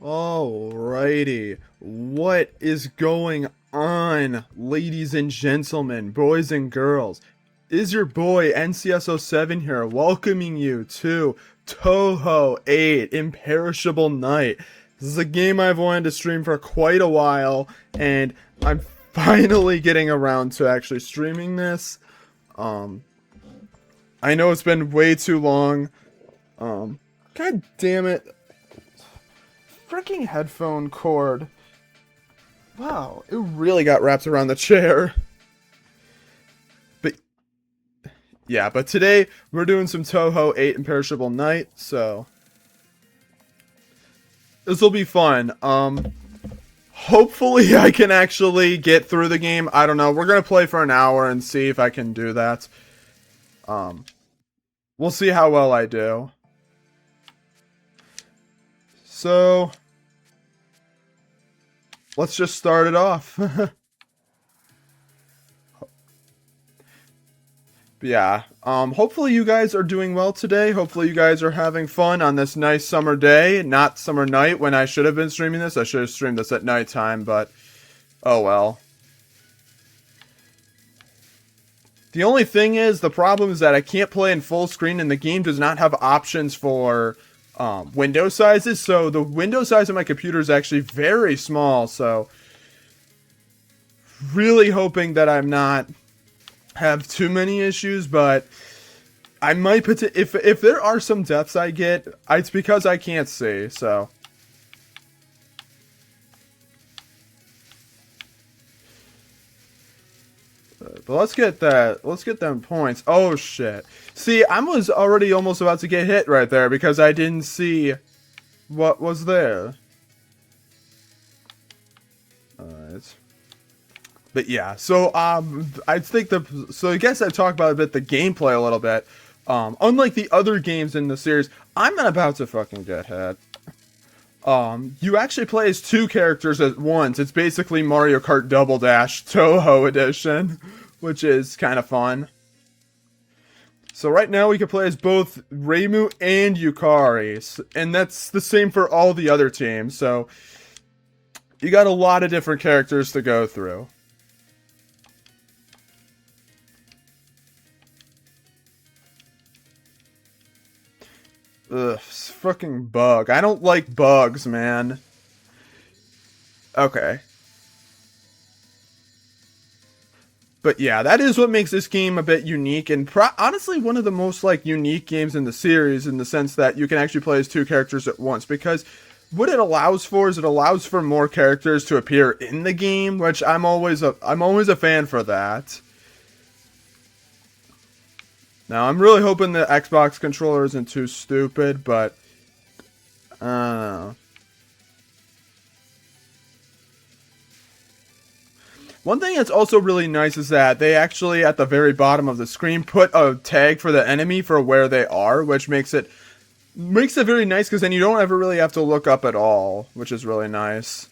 Alrighty, what is going on, ladies and gentlemen, boys and girls? Is your boy NCSO7 here, welcoming you to Touhou 8 Imperishable Night. This is a game I've wanted to stream for quite a while, and I'm finally getting around to actually streaming this. I know it's been way too long. God damn it. Freaking headphone cord. Wow, it really got wrapped around the chair. But yeah, but today we're doing some Touhou 8 Imperishable Night, so this will be fun. Hopefully I can actually get through the game. I don't know. We're gonna play for an hour and see if I can do that. We'll see how well I do. So, let's just start it off. But yeah, hopefully you guys are doing well today. Hopefully you guys are having fun on this nice summer day, not summer night when I should have been streaming this. I should have streamed this at nighttime, but oh well. The only thing is, the problem is that I can't play in full screen and the game does not have options for window sizes, so the window size of my computer is actually very small, so really hoping that I'm not have too many issues, but I might put if there are some deaths I get, it's because I can't see, so but let's get them points. Oh shit. See, I was already almost about to get hit right there because I didn't see what was there. Alright. But yeah, so I think I guess I talked about a bit the gameplay a little bit. Unlike the other games in the series, I'm not about to fucking get hit. You actually play as two characters at once. It's basically Mario Kart Double Dash Touhou Edition, which is kind of fun. So right now we can play as both Reimu and Yukari, and that's the same for all the other teams, so you got a lot of different characters to go through. Ugh, fucking bug. I don't like bugs, man. Okay. But yeah, that is what makes this game a bit unique, and honestly one of the most unique games in the series, in the sense that you can actually play as two characters at once, because what it allows for is it allows for more characters to appear in the game, which I'm always a fan for that. Now, I'm really hoping the Xbox controller isn't too stupid, but I don't know. One thing that's also really nice is that they actually, at the very bottom of the screen, put a tag for the enemy for where they are, which makes it very nice, because then you don't ever really have to look up at all, which is really nice.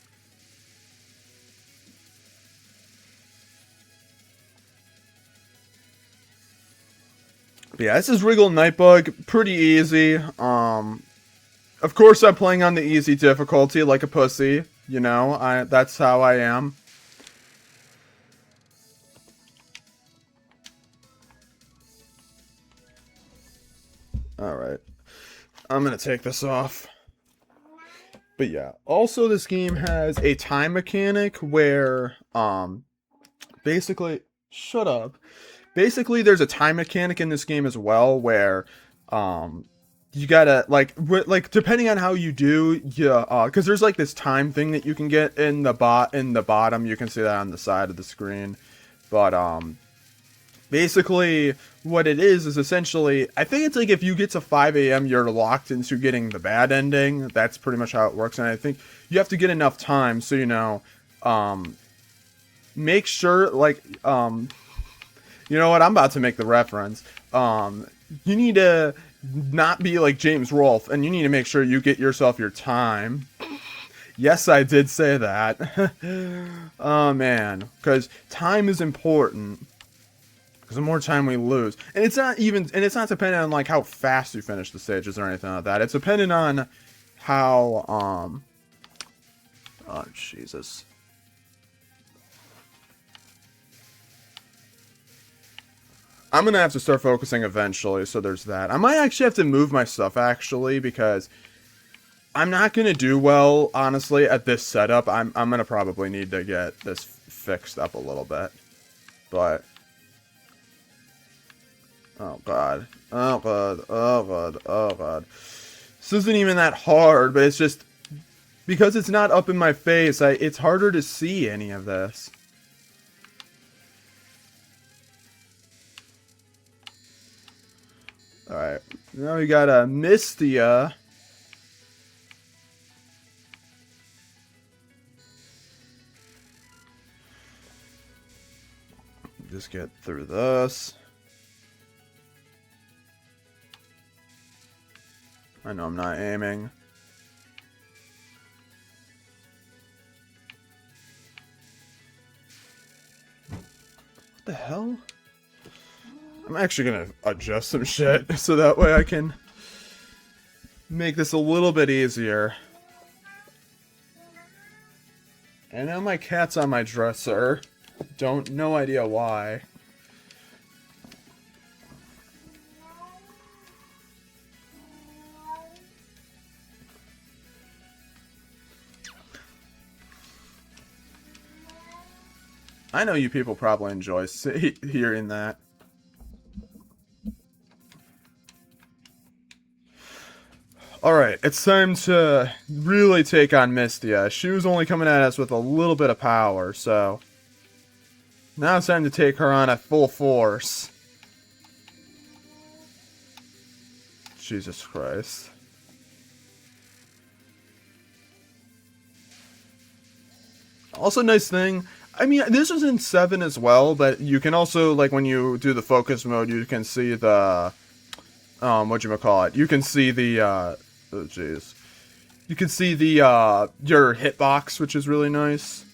But yeah, this is Wriggle Nightbug, pretty easy. Of course I'm playing on the easy difficulty like a pussy, you know, that's how I am. Alright, I'm gonna take this off. But yeah, also this game has a time mechanic where, basically, shut up. Basically, there's a time mechanic in this game as well, where, you gotta, depending on how you do, because there's, this time thing that you can get in the bottom, you can see that on the side of the screen, but, basically, what it is essentially, I think it's if you get to 5 a.m., you're locked into getting the bad ending. That's pretty much how it works, and I think you have to get enough time, so, you know, make sure, you know what, I'm about to make the reference. You need to not be like James Rolfe, and you need to make sure you get yourself your time. Yes, I did say that. Oh, man, because time is important. Because the more time we lose, and it's not dependent on how fast you finish the stages or anything like that. It's dependent on how Oh, Jesus. I'm gonna have to start focusing eventually, so there's that. I might actually have to move my stuff, actually, because I'm not gonna do well, honestly, at this setup. I'm gonna probably need to get this fixed up a little bit. But... oh, God. Oh, God. Oh, God. Oh, God. This isn't even that hard, but it's just... because it's not up in my face, it's harder to see any of this. Alright. Now we got a Mystia. Just get through this. I know I'm not aiming. What the hell? I'm actually gonna adjust some shit so that way I can make this a little bit easier. I know my cat's on my dresser. No idea why. I know you people probably enjoy hearing that. Alright, it's time to really take on Mystia. She was only coming at us with a little bit of power, so... now it's time to take her on at full force. Jesus Christ. Also, nice thing... I mean, this is in 7 as well, but you can also, like, when you do the focus mode, you can see the... whatchamacallit. You can see the, oh, jeez. You can see the, your hitbox, which is really nice.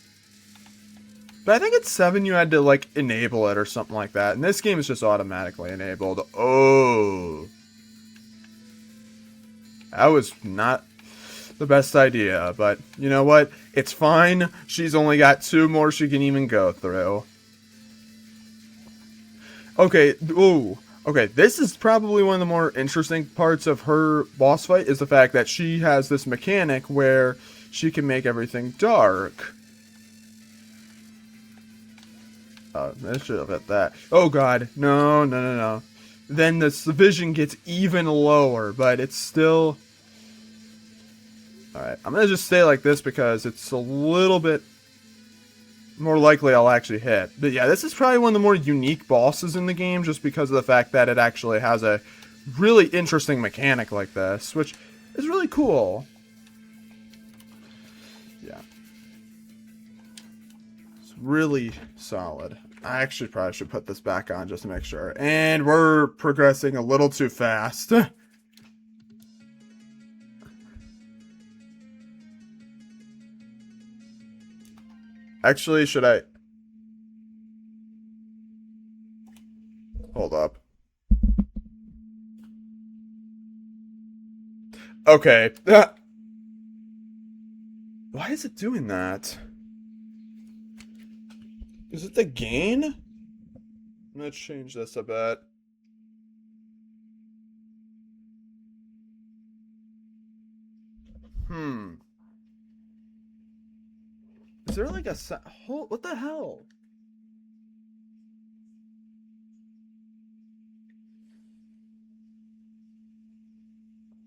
But I think it's 7 you had to, like, enable it or something like that. And this game is just automatically enabled. Oh. That was not the best idea, but you know what? It's fine. She's only got 2 more she can even go through. Okay, ooh. Okay, this is probably one of the more interesting parts of her boss fight, is the fact that she has this mechanic where she can make everything dark. Oh, I should have hit that. Oh god, no, no, no, no. Then the vision gets even lower, but it's still... alright, I'm gonna just stay like this because it's a little bit more likely I'll actually hit. But yeah, this is probably one of the more unique bosses in the game, just because of the fact that it actually has a really interesting mechanic like this, which is really cool. Yeah. It's really solid. I actually probably should put this back on just to make sure. And we're progressing a little too fast. Actually, should I... hold up. Okay. Why is it doing that? Is it the gain? Let's change this a bit. Is there like a... what the hell?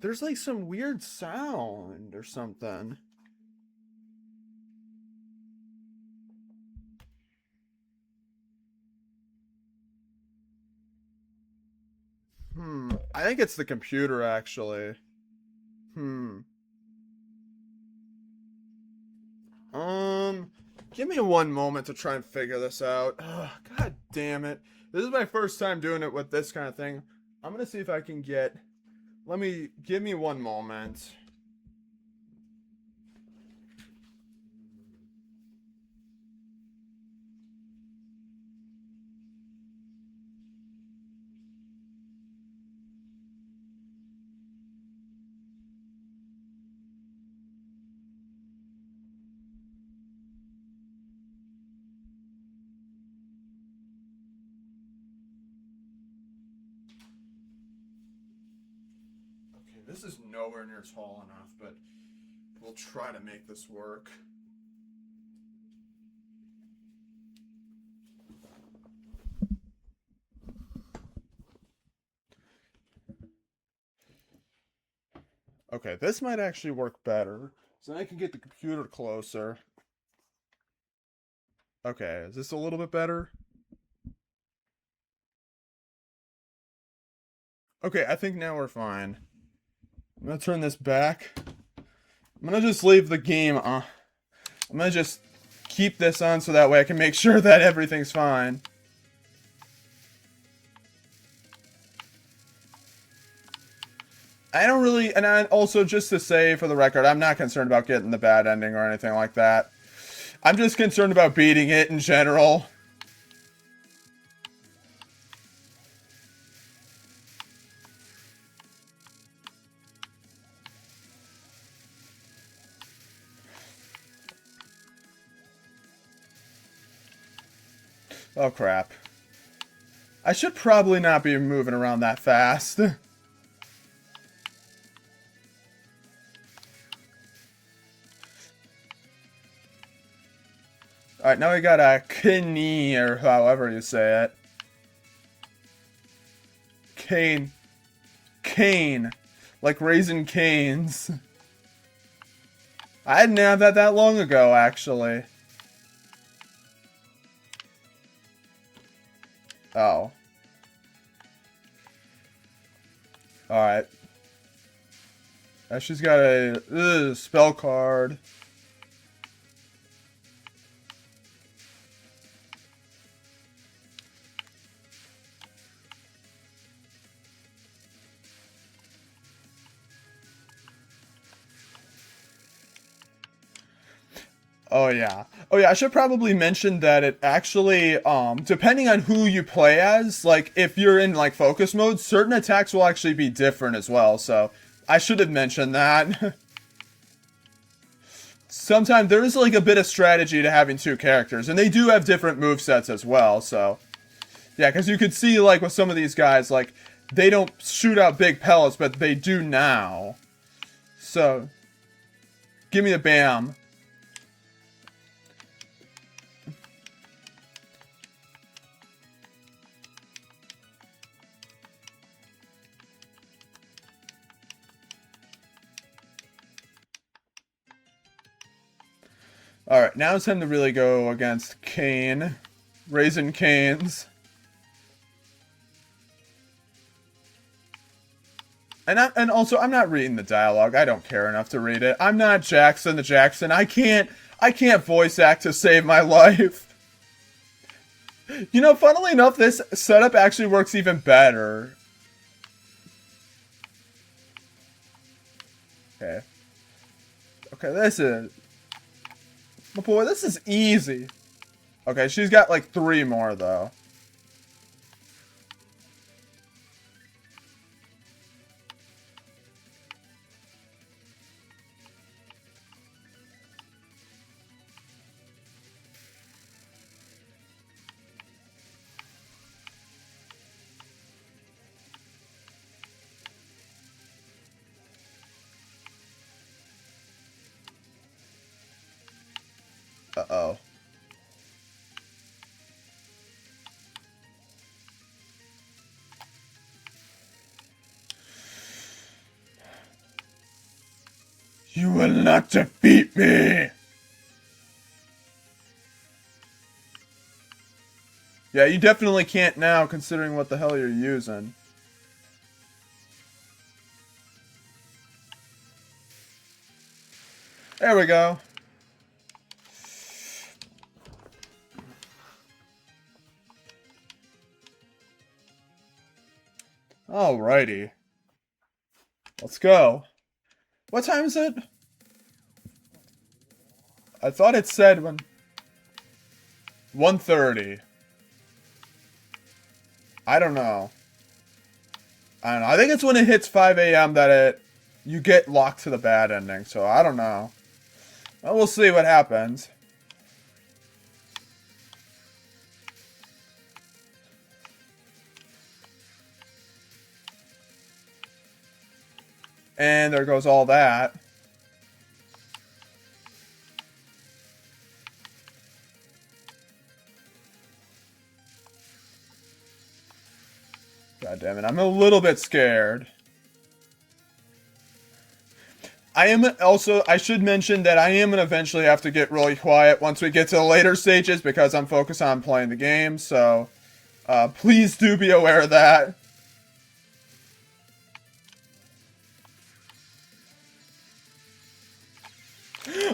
There's like some weird sound or something. I think it's the computer, actually. Give me one moment to try and figure this out. Ugh, God damn it. This is my first time doing it with this kind of thing. I'm gonna see if I can get... give me one moment. Okay, this is nowhere near tall enough, but we'll try to make this work. Okay, this might actually work better. So I can get the computer closer. Okay, is this a little bit better? Okay, I think now we're fine. I'm gonna turn this back. I'm gonna just leave the game on. I'm gonna just keep this on so that way I can make sure that everything's fine. I don't really, and I also, just to say for the record, I'm not concerned about getting the bad ending or anything like that. I'm just concerned about beating it in general. Oh crap. I should probably not be moving around that fast. Alright, now we got a Kini, or however you say it. Cane. Cane. Like Raising Canes. I didn't have that long ago, actually. Oh. Alright. She's got a spell card. Oh yeah. Oh yeah, I should probably mention that it actually, depending on who you play as, like, if you're in, like, focus mode, certain attacks will actually be different as well, so I should have mentioned that. Sometimes there is, like, a bit of strategy to having two characters, and they do have different movesets as well, so. Yeah, because you could see, like, with some of these guys, like, they don't shoot out big pellets, but they do now. So, give me the bam. Alright, now it's time to really go against Kane. Raising Canes. And also, I'm not reading the dialogue. I don't care enough to read it. I'm not Jackson the Jackson. I can't voice act to save my life. You know, funnily enough, this setup actually works even better. Okay. Okay, this is... Oh boy, this is easy. Okay, she's got like 3 more, though. Uh-oh. You will not defeat me! Yeah, you definitely can't now, considering what the hell you're using. There we go. Alrighty. Let's go. What time is it? I thought it said when... 1:30. I don't know. I don't know. I think it's when it hits 5 a.m. that you get locked to the bad ending, so I don't know. Well, we'll see what happens. And there goes all that. God damn it, I'm a little bit scared. I should mention that I am going to eventually have to get really quiet once we get to the later stages because I'm focused on playing the game, so please do be aware of that.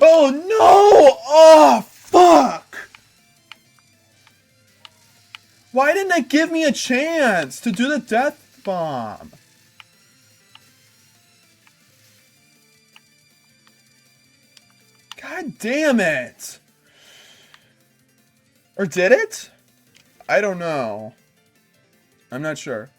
Oh no! Oh, fuck! Why didn't it give me a chance to do the death bomb? God damn it! Or did it? I don't know. I'm not sure.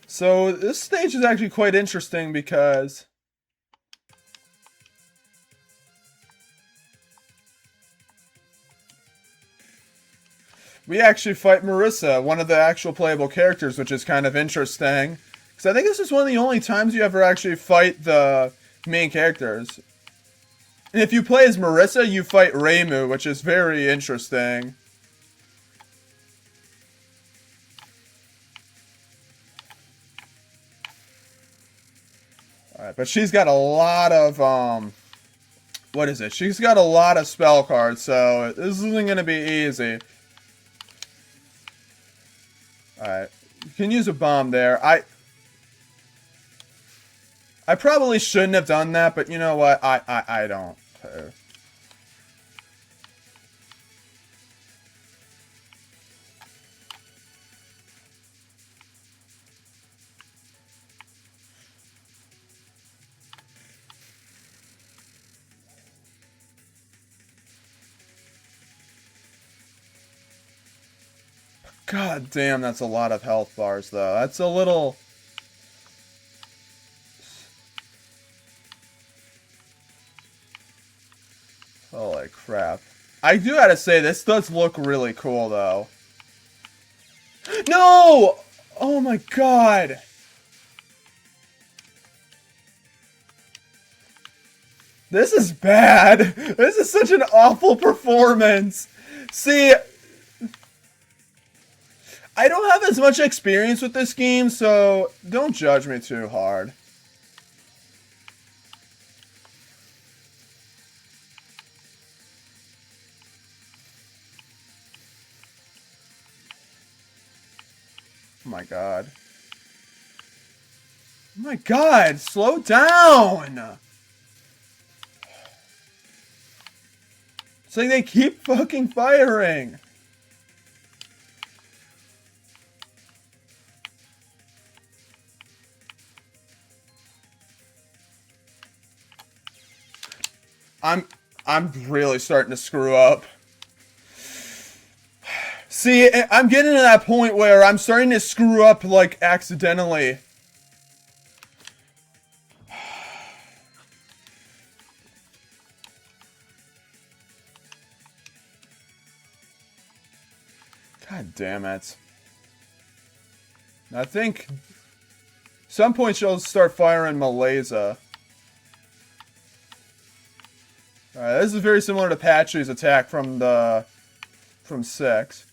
So this stage is actually quite interesting because we actually fight Marissa, one of the actual playable characters, which is kind of interesting. Because I think this is one of the only times you ever actually fight the main characters. And if you play as Marissa, you fight Reimu, which is very interesting. Alright, but she's got a lot of, what is it? She's got a lot of spell cards, so this isn't going to be easy. Alright, you can use a bomb there. I probably shouldn't have done that, but you know what? I don't care. God damn, that's a lot of health bars, though. That's a little... Holy crap. I do gotta say, this does look really cool, though. No! Oh my god! This is bad! This is such an awful performance! See... I don't have as much experience with this game, so don't judge me too hard. Oh my god. Oh my god, slow down! It's like they keep fucking firing. I'm really starting to screw up. See, I'm getting to that point where I'm starting to screw up, like, accidentally. God damn it. I think some point she'll start firing Malaysia. Alright, this is very similar to Patchy's attack from 6.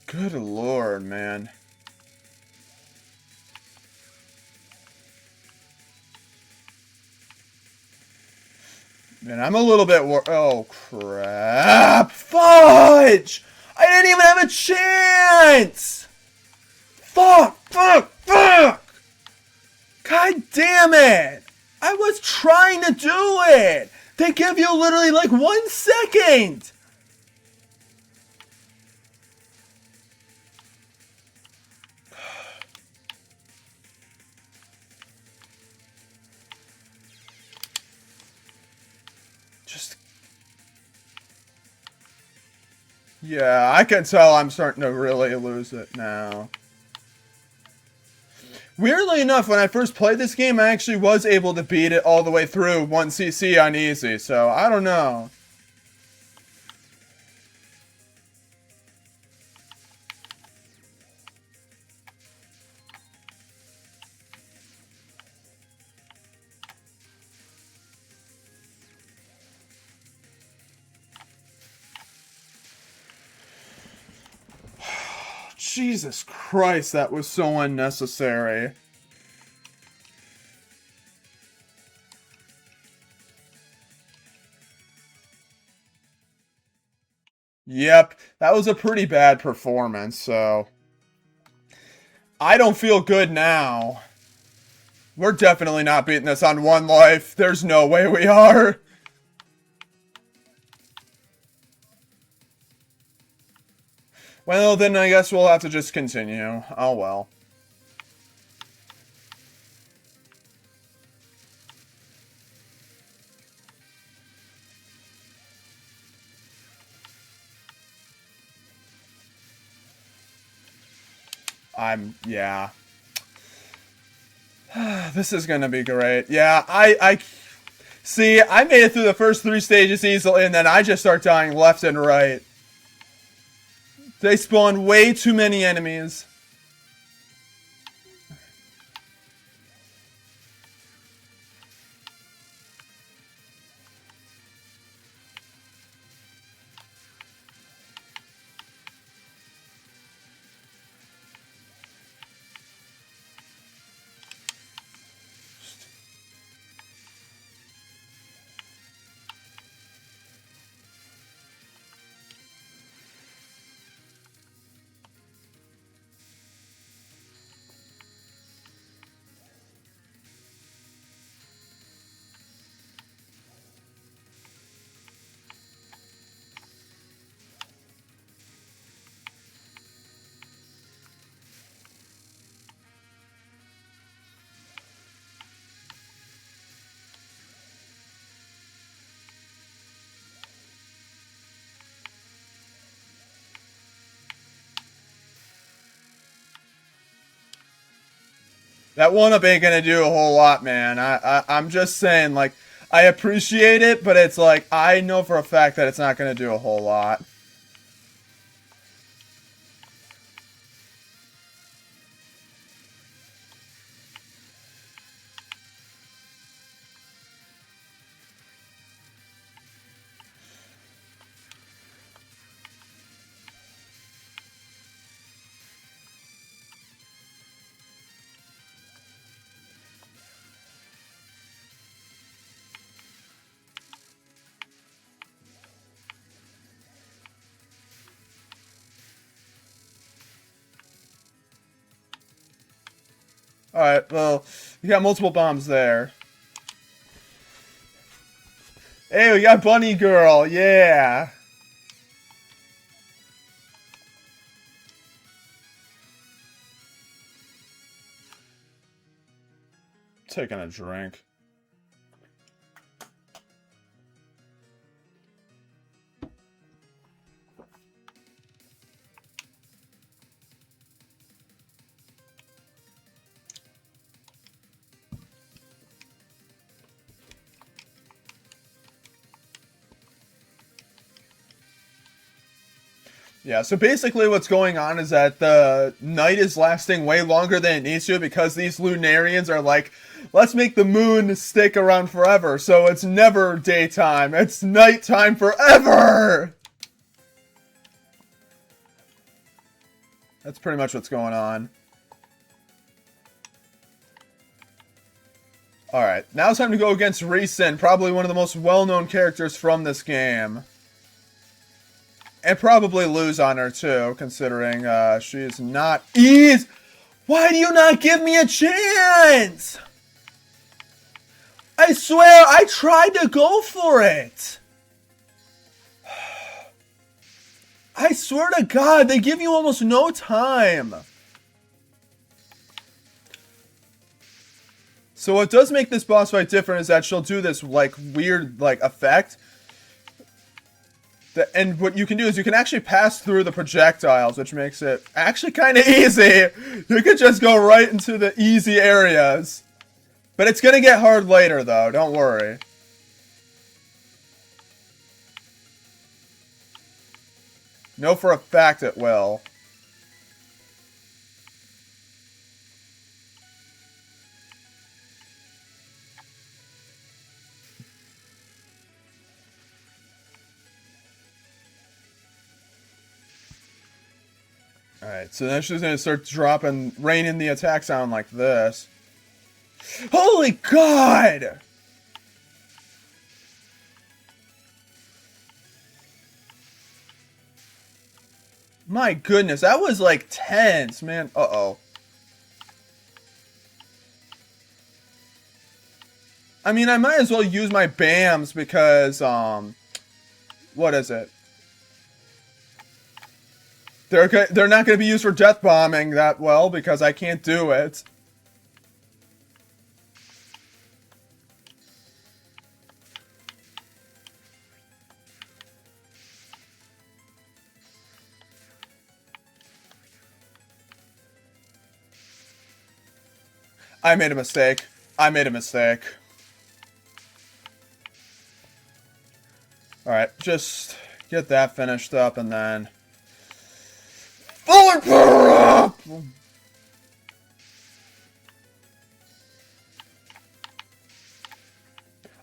Good lord, man. Man, I'm a little bit oh, crap. Fudge! I didn't even have a chance! Fuck! Fuck! Fuck! God damn it! I was trying to do it! They give you literally like 1 second! Just... Yeah, I can tell I'm starting to really lose it now. Weirdly enough, when I first played this game, I actually was able to beat it all the way through 1cc on easy, so I don't know. Jesus Christ, that was so unnecessary. Yep, that was a pretty bad performance, so... I don't feel good now. We're definitely not beating this on one life. There's no way we are. Well, then I guess we'll have to just continue. Oh well. Yeah. This is gonna be great. Yeah, see, I made it through the first 3 stages easily, and then I just start dying left and right. They spawn way too many enemies. That one-up ain't gonna do a whole lot, man. I'm just saying, like, I appreciate it, but it's like, I know for a fact that it's not gonna do a whole lot. Alright, well, you got multiple bombs there. Hey, we got Bunny Girl, yeah! Taking a drink. Yeah, so basically what's going on is that the night is lasting way longer than it needs to because these Lunarians are like, let's make the moon stick around forever, so it's never daytime, it's nighttime forever! That's pretty much what's going on. Alright, now it's time to go against Risen, probably one of the most well-known characters from this game. And probably lose on her, too, considering she's not easy. Why do you not give me a chance? I swear, I tried to go for it. I swear to God, they give you almost no time. So what does make this boss fight different is that she'll do this, like, weird, like, effect And what you can do is you can actually pass through the projectiles, which makes it actually kind of easy. You could just go right into the easy areas. But it's going to get hard later, though. Don't worry. Know for a fact it will. Alright, so then she's going to start raining the attack sound like this. Holy God! My goodness, that was like tense, man. Uh-oh. I mean, I might as well use my BAMs because, what is it? They're not going to be used for death bombing that well because I can't do it. I made a mistake. I made a mistake. Alright, just get that finished up and then... Forward power up!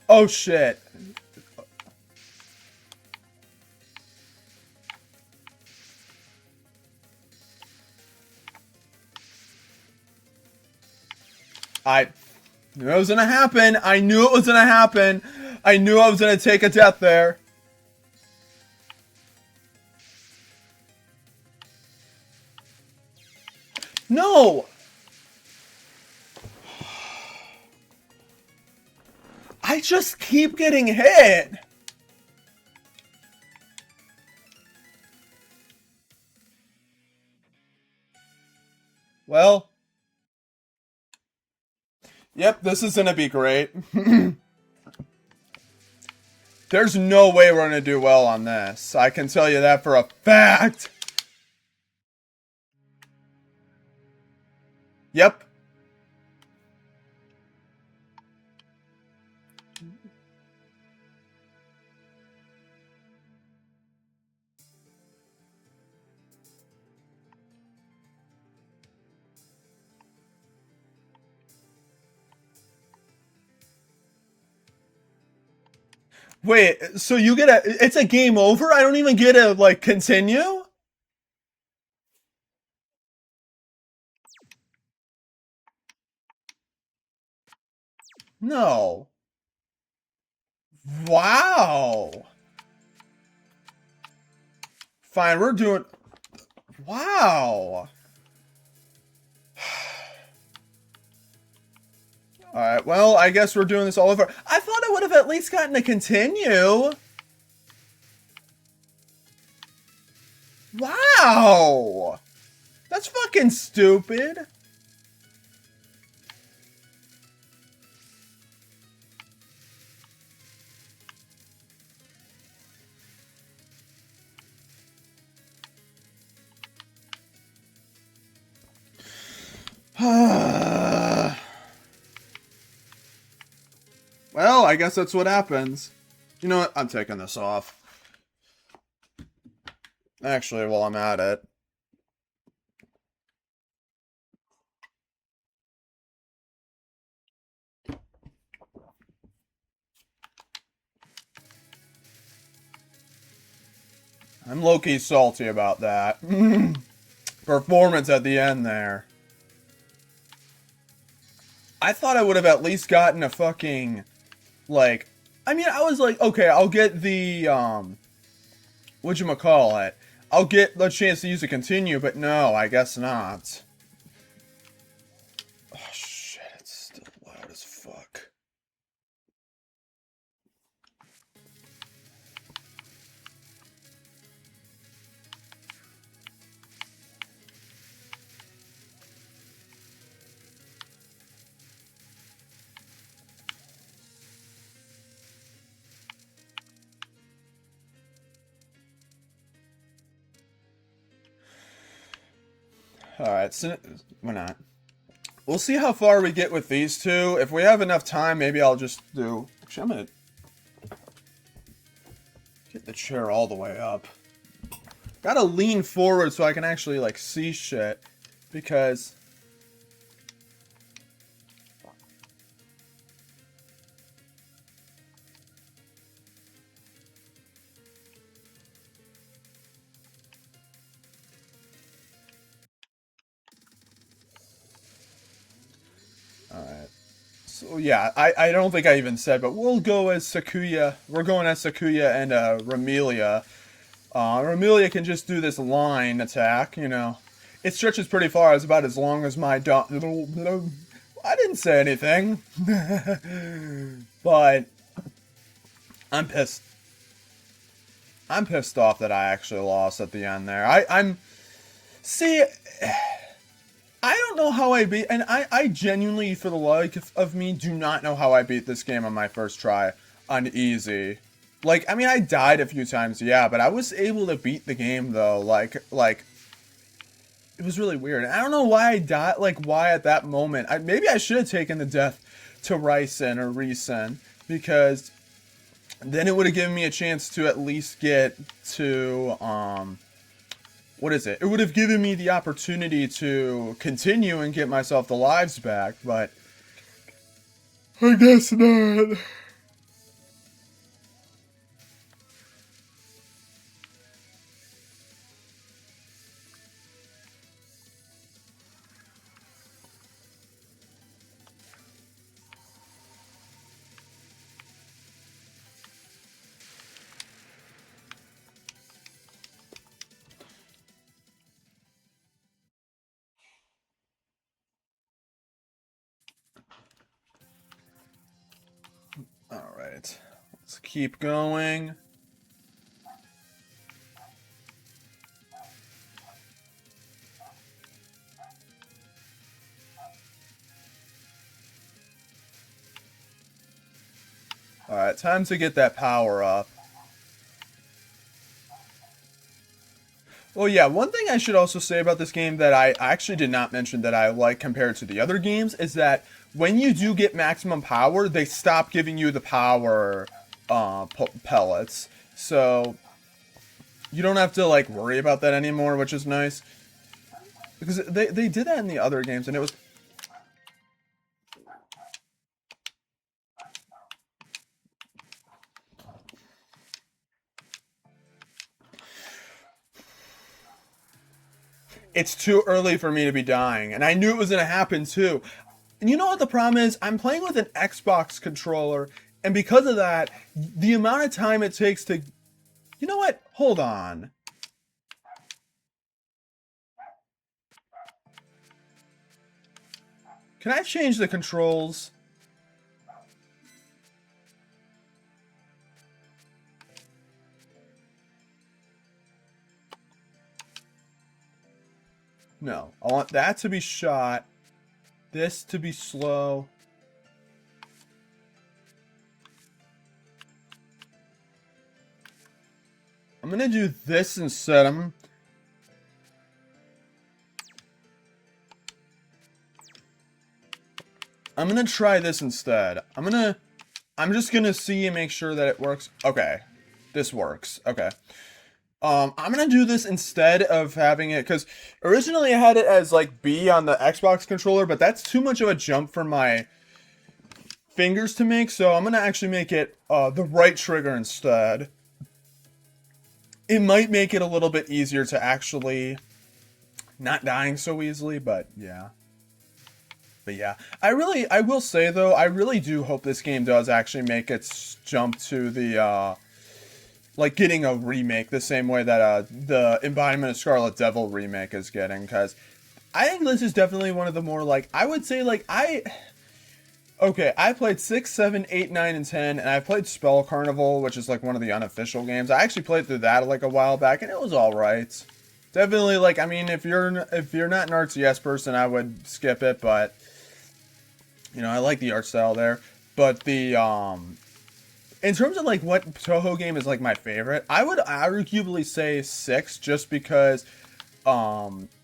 Oh shit. I knew it was gonna happen. I knew it was gonna happen. I knew I was gonna take a death there. No! I just keep getting hit. Well. Yep, this is gonna be great. There's no way we're gonna do well on this. I can tell you that for a fact. Yep. Wait, so you get it's a game over? I don't even get to, like, continue? No. Wow. Fine, we're doing... Wow. Alright, well, I guess we're doing this all over. I thought I would have at least gotten to continue. Wow. That's fucking stupid. Well, I guess that's what happens. You know what? I'm taking this off. Actually, while I'm at it. I'm low-key salty about that. Performance at the end there. I thought I would have at least gotten a fucking... Like... I mean, I was like, okay, I'll get the, whatchamacallit? I'll get the chance to use a continue, but no, I guess not. Oh, shit, it's still loud as fuck. Alright, so why not? We'll see how far we get with these two. If we have enough time, maybe I'll just do... Actually, I'm gonna get the chair all the way up. Gotta lean forward so I can actually, like, see shit. Because... Alright. So, yeah, I don't think I even said, but we'll go as Sakuya. We're going as Sakuya and Ramelia. Ramelia can just do this line attack, you know. It stretches pretty far. It's about as long as my I didn't say anything. But I'm pissed. I'm pissed off that I actually lost at the end there. I'm... See... I don't know how I beat... And I genuinely, for the life of me, do not know how I beat this game on my first try on easy. Like, I mean, I died a few times, yeah, but I was able to beat the game, though. Like, it was really weird. I don't know why I died, like, why at that moment. Maybe I should have taken the death to Ryzen or Risen, because then it would have given me a chance to at least get to, what is it? It would have given me the opportunity to continue and get myself the lives back, but I guess not. Alright, let's keep going. Alright, time to get that power up. Well, yeah, one thing I should also say about this game that I actually did not mention that I like compared to the other games is that when you do get maximum power, they stop giving you the power pellets. So you don't have to, like, worry about that anymore, which is nice. Because they did that in the other games, and it was... It's too early for me to be dying, and I knew it was going to happen, too. And you know what the problem is? I'm playing with an Xbox controller, and because of that, the amount of time it takes to... You know what? Hold on. Can I change the controls? No. I want that to be shot. This to be slow. I'm gonna do this instead. I'm gonna try this instead. I'm just gonna see and make sure that it works. Okay. This works. Okay. I'm gonna do this instead of having it, because originally I had it as, like, B on the Xbox controller, but that's too much of a jump for my fingers to make, so I'm gonna actually make it, the right trigger instead. It might make it a little bit easier to actually not dying so easily, but yeah. But yeah, I will say though, I really do hope this game does actually make its jump to the, like, getting a remake the same way that the Embodiment of Scarlet Devil remake is getting, because I think this is definitely one of the more, like, I would say, like, okay, I played 6, 7, 8, 9, and 10, and I played Spell Carnival, which is, like, one of the unofficial games. I actually played through that, like, a while back, and it was alright. Definitely, like, I mean, if you're not an RTS person, I would skip it, but, you know, I like the art style there. But the, in terms of, like, what Touhou game is, like, my favorite, I would arguably say 6, just because,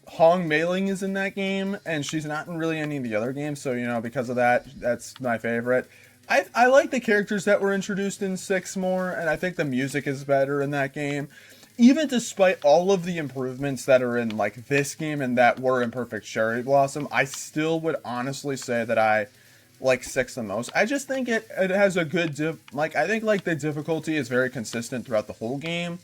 Hong Meiling is in that game, and she's not in really any of the other games. So because of that, that's my favorite. I like the characters that were introduced in 6 more, and I think the music is better in that game. Even despite all of the improvements that are in like this game and that were in Perfect Cherry Blossom, I still would honestly say that I like 6 the most. I just think it has a good I think like the difficulty is very consistent throughout the whole game.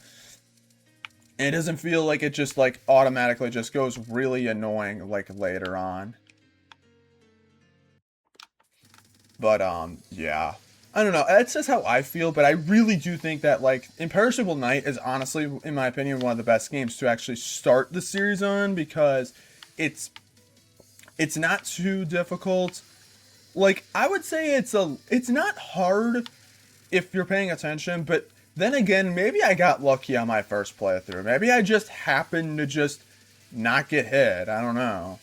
And it doesn't feel like it just like automatically just goes really annoying like later on. But yeah. I don't know. That's just how I feel, but I really do think that like Imperishable Night is honestly, in my opinion, one of the best games to actually start the series on because it's it's not too difficult. Like I would say it's not hard if you're paying attention, but then again, maybe I got lucky on my first playthrough. Maybe I just happened to just not get hit. I don't know.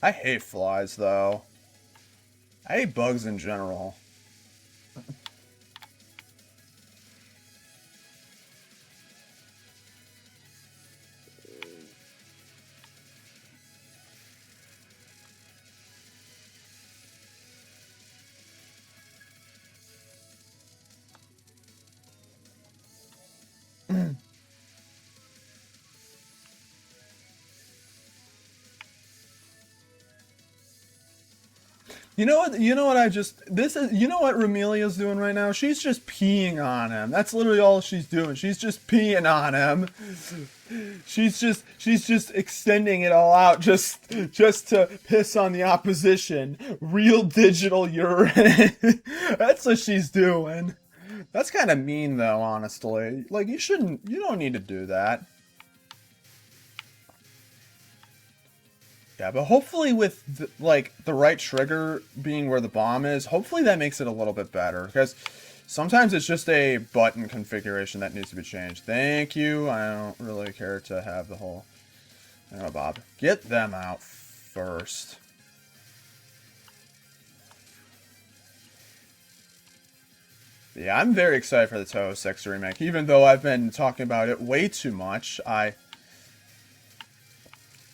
I hate flies though. I hate bugs in general. You know what? You know what? I just this is. You know what Ramelia's doing right now? She's just peeing on him. That's literally all she's doing. She's just peeing on him. She's just extending it all out just to piss on the opposition. Real digital urine. That's what she's doing. That's kind of mean though, honestly. Like you shouldn't. You don't need to do that. Yeah, but hopefully with like the right trigger being where the bomb is, hopefully that makes it a little bit better because sometimes it's just a button configuration that needs to be changed. Thank you. I don't really care to have the whole. Oh, Bob, get them out first. Yeah, I'm very excited for the Touhou 6 remake, even though I've been talking about it way too much.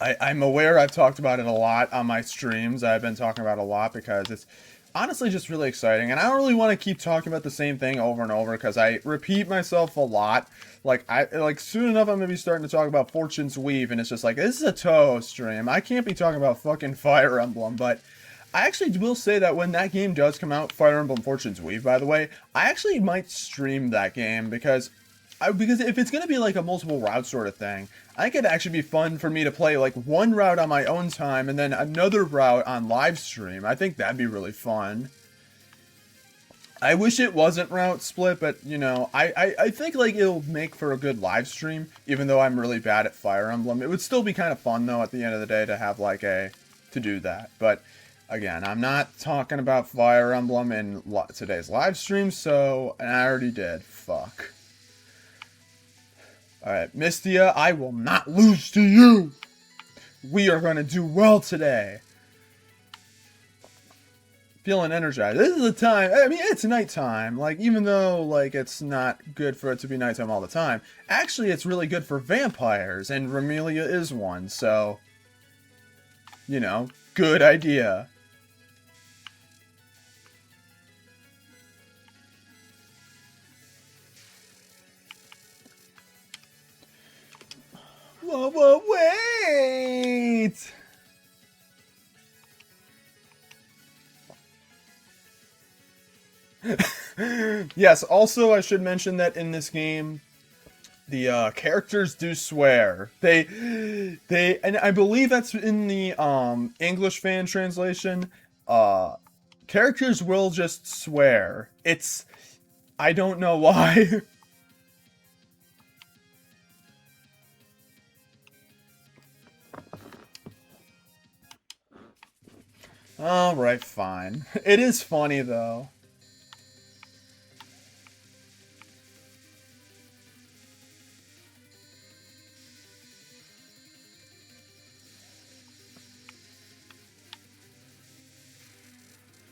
I'm aware I've talked about it a lot on my streams. I've been talking about it a lot because it's honestly just really exciting. And I don't really want to keep talking about the same thing over and over because I repeat myself a lot. Like soon enough I'm gonna be starting to talk about Fortune's Weave and it's just like this is a Touhou stream. I can't be talking about fucking Fire Emblem, but I actually will say that when that game does come out, Fire Emblem Fortune's Weave, by the way, I actually might stream that game because if it's gonna be like a multiple route sort of thing, I think it'd actually be fun for me to play like one route on my own time and then another route on live stream. I think that'd be really fun. I wish it wasn't route split, but I think like it'll make for a good live stream, even though I'm really bad at Fire Emblem. It would still be kind of fun though at the end of the day to have like to do that. But again, I'm not talking about Fire Emblem in today's live stream, and I already did. Fuck. Alright, Mystia, I will not lose to you! We are going to do well today. Feeling energized. This is the time, I mean, it's nighttime. Like, even though, like, it's not good for it to be nighttime all the time, actually, it's really good for vampires, and Ramelia is one, so, good idea. Whoa, wait! Yes, also I should mention that in this game, the characters do swear. And I believe that's in the English fan translation. Characters will just swear. I don't know why. Alright, fine. It is funny, though.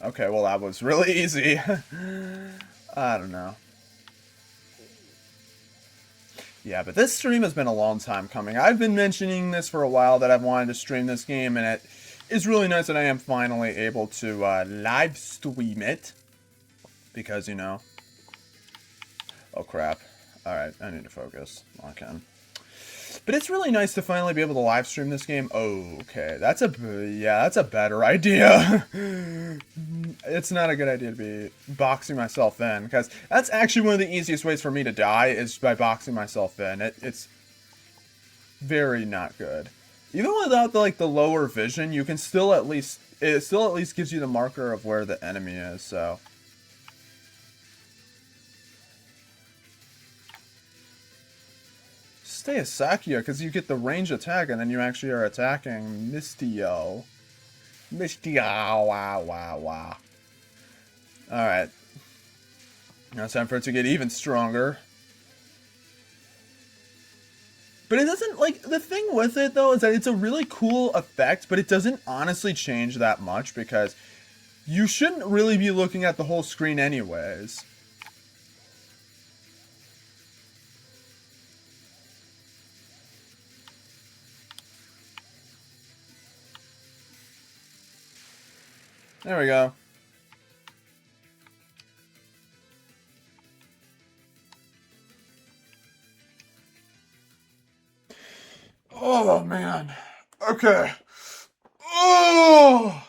Okay, well that was really easy. I don't know. Yeah, but this stream has been a long time coming. I've been mentioning this for a while that I've wanted to stream this game, and it is really nice that I am finally able to live stream it. Because, you know... Oh, crap. Alright, I need to focus. Lock in. But it's really nice to finally be able to live stream this game. Okay, that's a better idea. It's not a good idea to be boxing myself in, because that's actually one of the easiest ways for me to die is by boxing myself in. It's very not good. Even without the lower vision, you can still at least gives you the marker of where the enemy is. So. Stay a Sakia, because you get the range attack, and then you actually are attacking Mistio. Mistio, wow, wow, wow. Alright. Now it's time for it to get even stronger. But it doesn't, like, the thing with it, though, is that it's a really cool effect, but it doesn't honestly change that much, because you shouldn't really be looking at the whole screen anyways. There we go. Oh, man. Okay. Oh!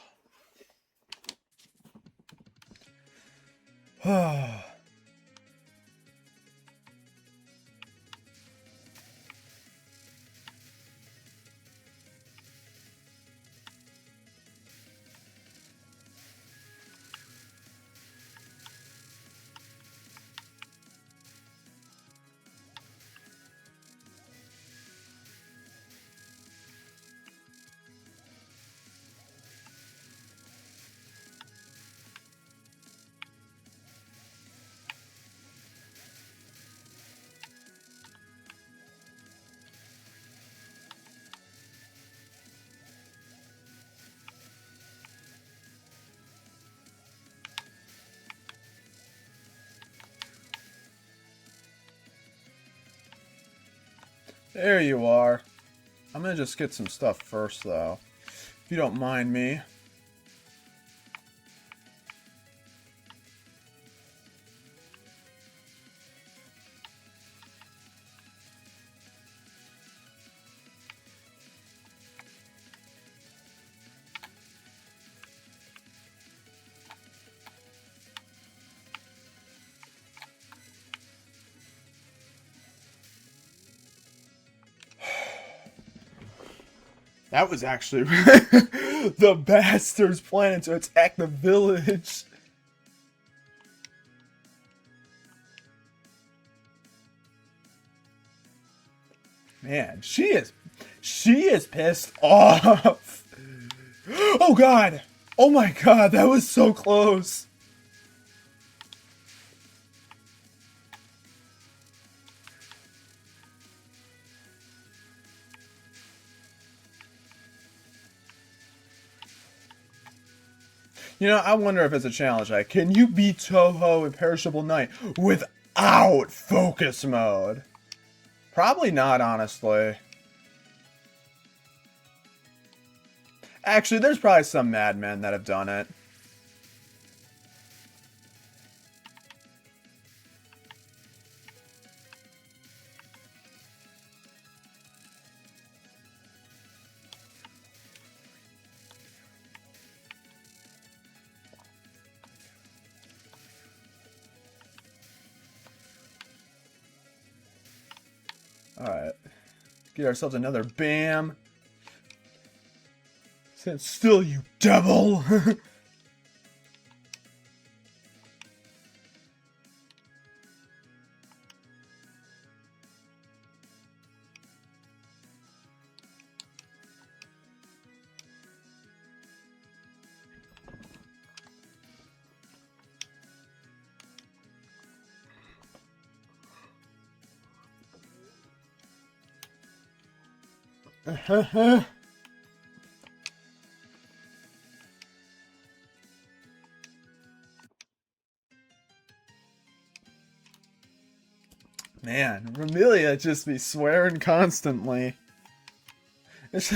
There you are. I'm gonna just get some stuff first, though. If you don't mind me. That was actually the bastards planning to attack the village. Man, she is pissed off. Oh god. Oh my god, that was so close. You know, I wonder if it's a challenge. Like, can you beat Touhou Imperishable Night without focus mode? Probably not, honestly. Actually, there's probably some madmen that have done it. Alright. Get ourselves another BAM. Stand still, you devil! Man, Romelia just be swearing constantly. It's,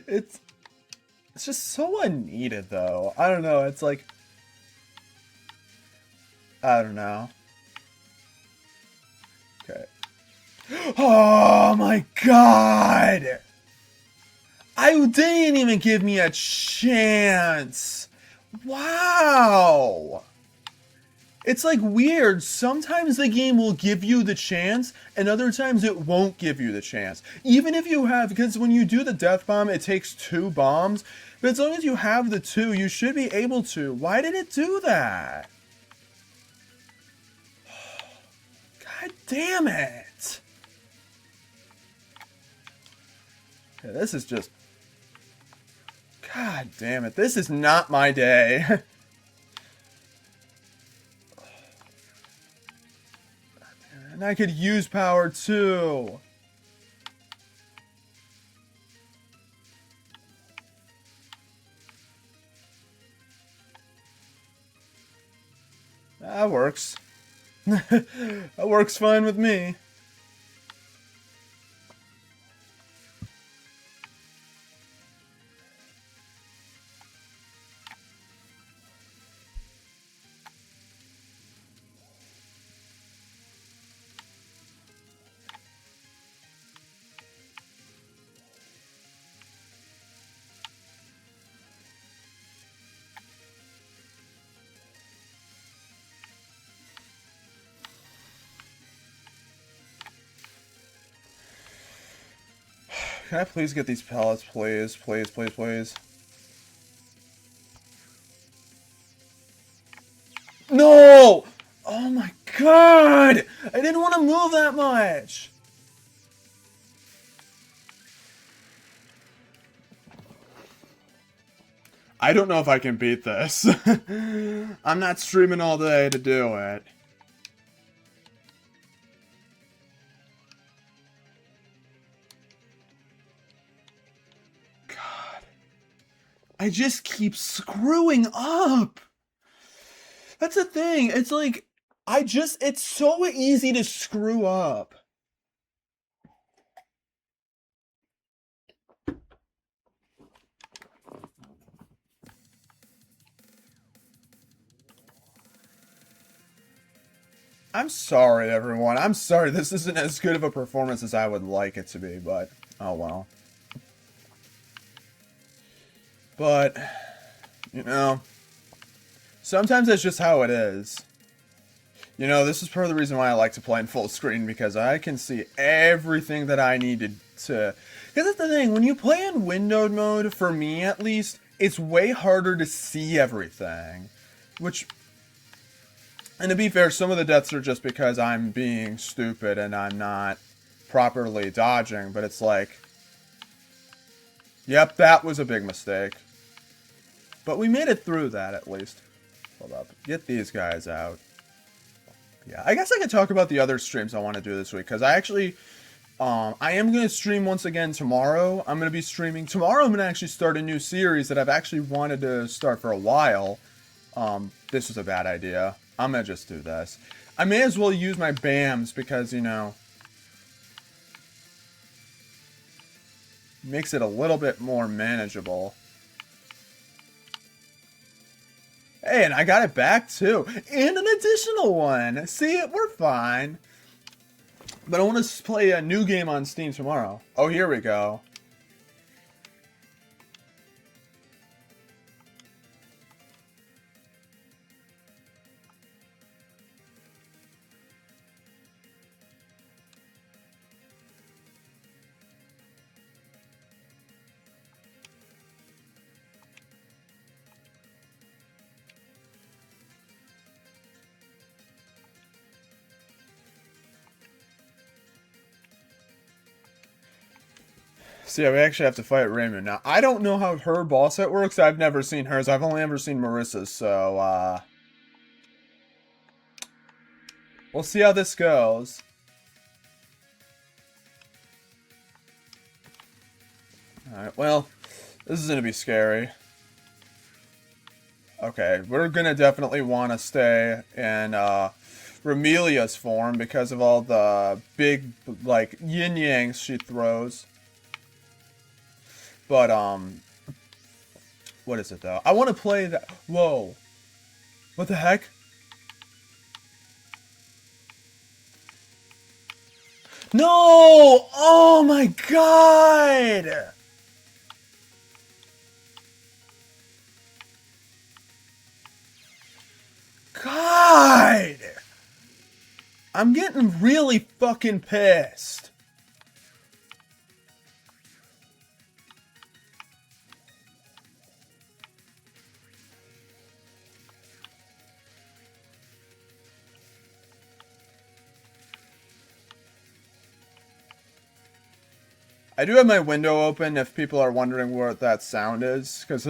it's, it's just so unneeded, though. I don't know, it's like... I don't know. Okay. Oh my god! I didn't even give me a chance! Wow! It's like weird. Sometimes the game will give you the chance, and other times it won't give you the chance. Even if you have, because when you do the death bomb, it takes 2 bombs. But as long as you have the 2, you should be able to. Why did it do that? God damn it. Okay, this is just... God damn it. This is not my day. And I could use power too. That works. That works fine with me. Can I please get these pellets, please? Please, please, please. No! Oh my god! I didn't want to move that much! I don't know if I can beat this. I'm not streaming all day to do it. God. I just keep screwing up! That's the thing, it's like, it's so easy to screw up. I'm sorry, everyone. I'm sorry this isn't as good of a performance as I would like it to be, but oh well. But, you know, sometimes that's just how it is. You know, this is part of the reason why I like to play in full screen, because I can see everything that I needed to... Because that's the thing, when you play in windowed mode, for me at least, it's way harder to see everything. Which... And to be fair, some of the deaths are just because I'm being stupid and I'm not properly dodging, but it's like... Yep, that was a big mistake. But we made it through that, at least. Hold up. Get these guys out. Yeah, I guess I could talk about the other streams I want to do this week, because I actually... I am going to stream once again tomorrow. I'm going to be streaming... Tomorrow I'm going to actually start a new series that I've actually wanted to start for a while. This was a bad idea. I'm going to just do this. I may as well use my BAMs because, you know... Makes it a little bit more manageable. Hey, and I got it back too. And an additional one. See, we're fine. But I want to play a new game on Steam tomorrow. Oh, here we go. So yeah, we actually have to fight Raymond. Now, I don't know how her boss set works. I've never seen hers. I've only ever seen Marissa's, so, we'll see how this goes. Alright, well, this is gonna be scary. Okay, we're gonna definitely want to stay in, Remelia's form because of all the big, like, yin-yangs she throws. But, what is it, though? I want to play that. Whoa. What the heck? No! Oh my god! God! I'm getting really fucking pissed. I do have my window open if people are wondering what that sound is, because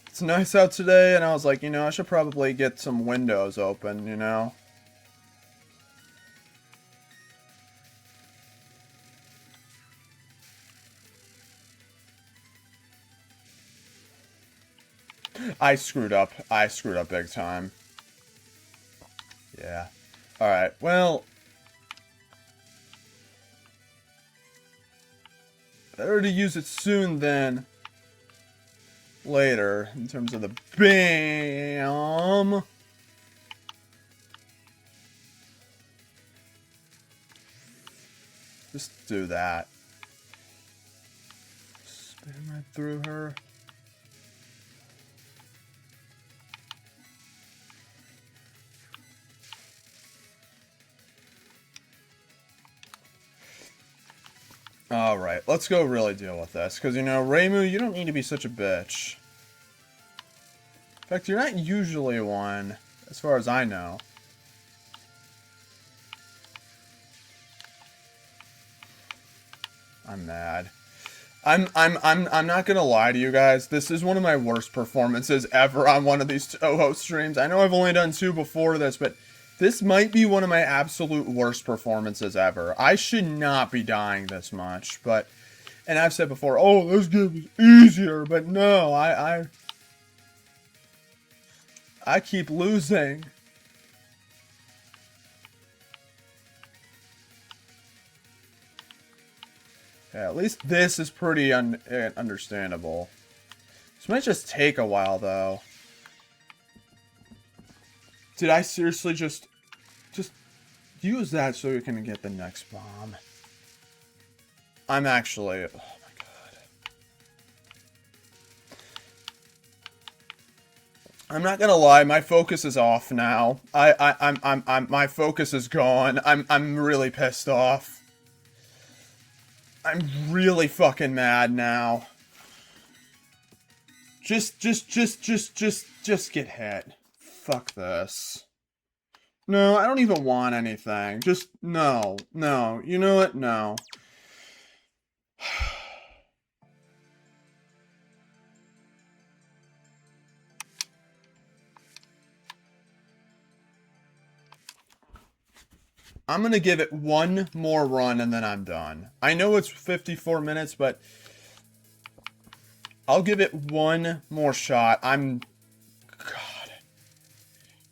it's nice out today, and I was like, you know, I should probably get some windows open, you know? I screwed up. I screwed up big time. Yeah. Alright, well... better to use it soon than later, in terms of the BAM! Just do that. Spin right through her. Alright, let's go really deal with this. Because, you know, Reimu, you don't need to be such a bitch. In fact, you're not usually one, as far as I know. I'm mad. I'm not gonna lie to you guys. This is one of my worst performances ever on one of these Touhou streams. I know I've only done 2 before this, but this might be one of my absolute worst performances ever. I should not be dying this much, but... and I've said before, oh, this game is easier, but no, I keep losing. Yeah, at least this is pretty understandable. This might just take a while, though. Did I seriously just use that so we can get the next bomb? I'm actually... oh my god. I'm not gonna lie, my focus is off now. My focus is gone. I'm really pissed off. I'm really fucking mad now. Just get hit. Fuck this. No, I don't even want anything. Just, no. You know what? No. I'm gonna give it one more run and then I'm done. I know it's 54 minutes, but I'll give it one more shot. God.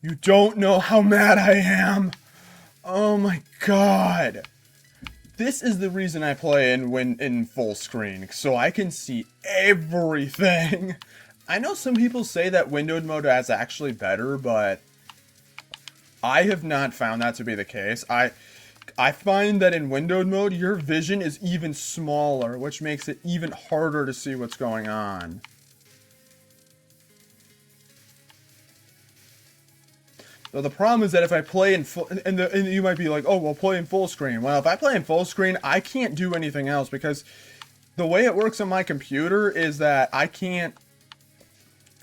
You don't know how mad I am. Oh my god. This is the reason I play in full screen, so I can see everything. I know some people say that windowed mode is actually better, but I have not found that to be the case. I find that in windowed mode, your vision is even smaller, which makes it even harder to see what's going on. So the problem is that if I play in full, and you might be like, oh, well, play in full screen. Well, if I play in full screen, I can't do anything else because the way it works on my computer is that I can't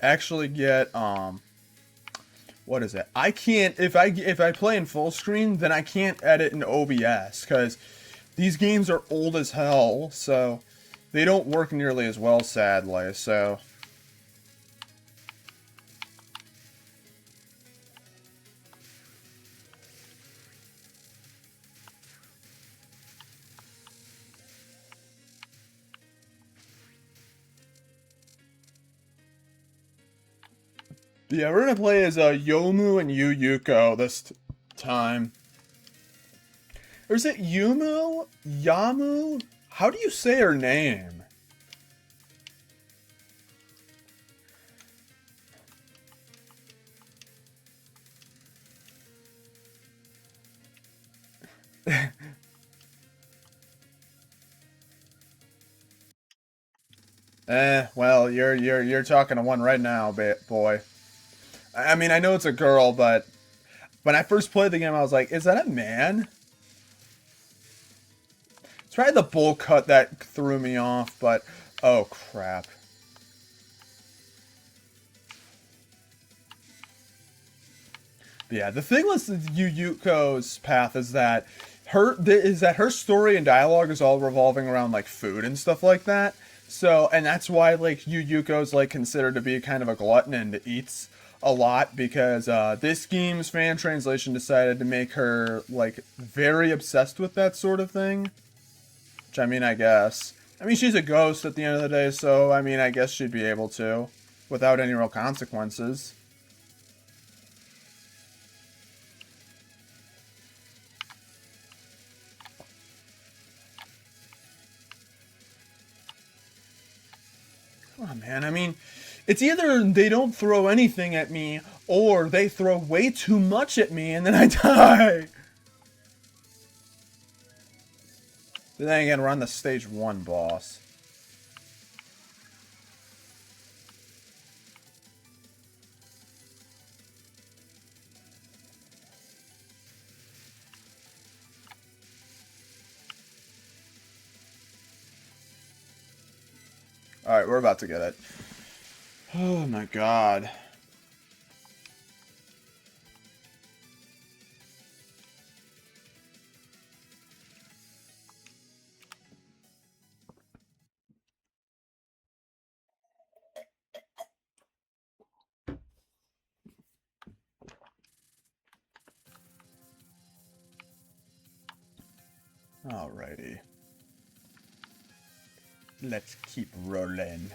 actually get, what is it? I can't, if I play in full screen, then I can't edit in OBS because these games are old as hell, so they don't work nearly as well, sadly, so... Yeah, we're gonna play as Yomu and Yu Yuko this time. Or is it Yumu? Yamu? How do you say her name? Well, you're talking to one right now, boy. I mean, I know it's a girl, but when I first played the game, I was like, is that a man? It's probably the bowl cut that threw me off, but oh crap. But yeah, the thing with Yu Yuko's path is that her story and dialogue is all revolving around like food and stuff like that. So, and that's why like Yu Yuko's like considered to be kind of a glutton and eats a lot because this game's fan translation decided to make her like very obsessed with that sort of thing. Which I mean, I guess. I mean, she's a ghost at the end of the day, so I mean, I guess she'd be able to without any real consequences. Come on, man. I mean, it's either they don't throw anything at me, or they throw way too much at me, and then I die. But then again, we're on the stage 1 boss. Alright, we're about to get it. Oh my god. Alrighty. Let's keep rolling.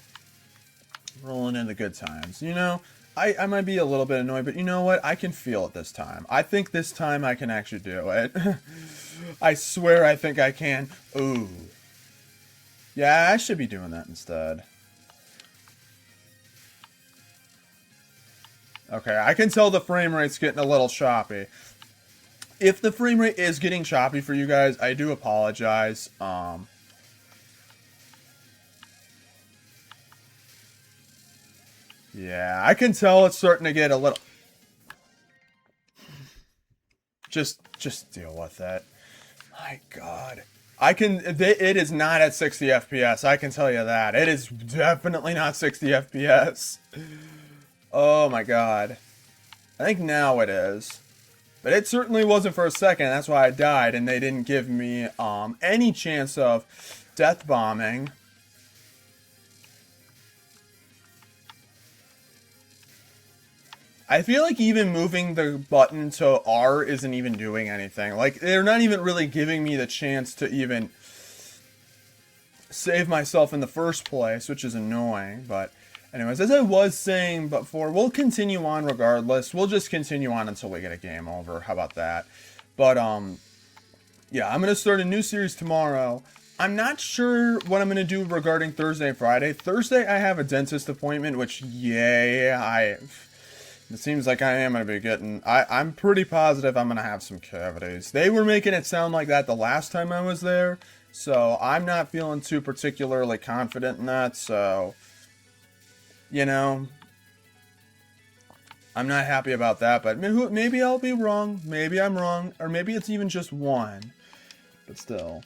Rolling in the good times. You know, I might be a little bit annoyed, but you know what? I can feel it this time. I think this time I can actually do it. I swear I think I can. Ooh. Yeah, I should be doing that instead. Okay, I can tell the frame rate's getting a little choppy. If the frame rate is getting choppy for you guys, I do apologize. Yeah, I can tell it's starting to get a little... Just deal with it. My god. It is not at 60 FPS, I can tell you that. It is definitely not 60 FPS. Oh my god. I think now it is. But it certainly wasn't for a second, that's why I died, and they didn't give me any chance of death bombing. I feel like even moving the button to R isn't even doing anything. Like, they're not even really giving me the chance to even save myself in the first place, which is annoying. But anyways, as I was saying before, we'll continue on regardless. We'll just continue on until we get a game over. How about that? But, yeah, I'm going to start a new series tomorrow. I'm not sure what I'm going to do regarding Thursday and Friday. Thursday, I have a dentist appointment, which, yay, it seems like I am going to be getting... I'm pretty positive I'm going to have some cavities. They were making it sound like that the last time I was there, so I'm not feeling too particularly confident in that, so... You know... I'm not happy about that, but maybe I'll be wrong. Maybe I'm wrong. Or maybe it's even just one. But still...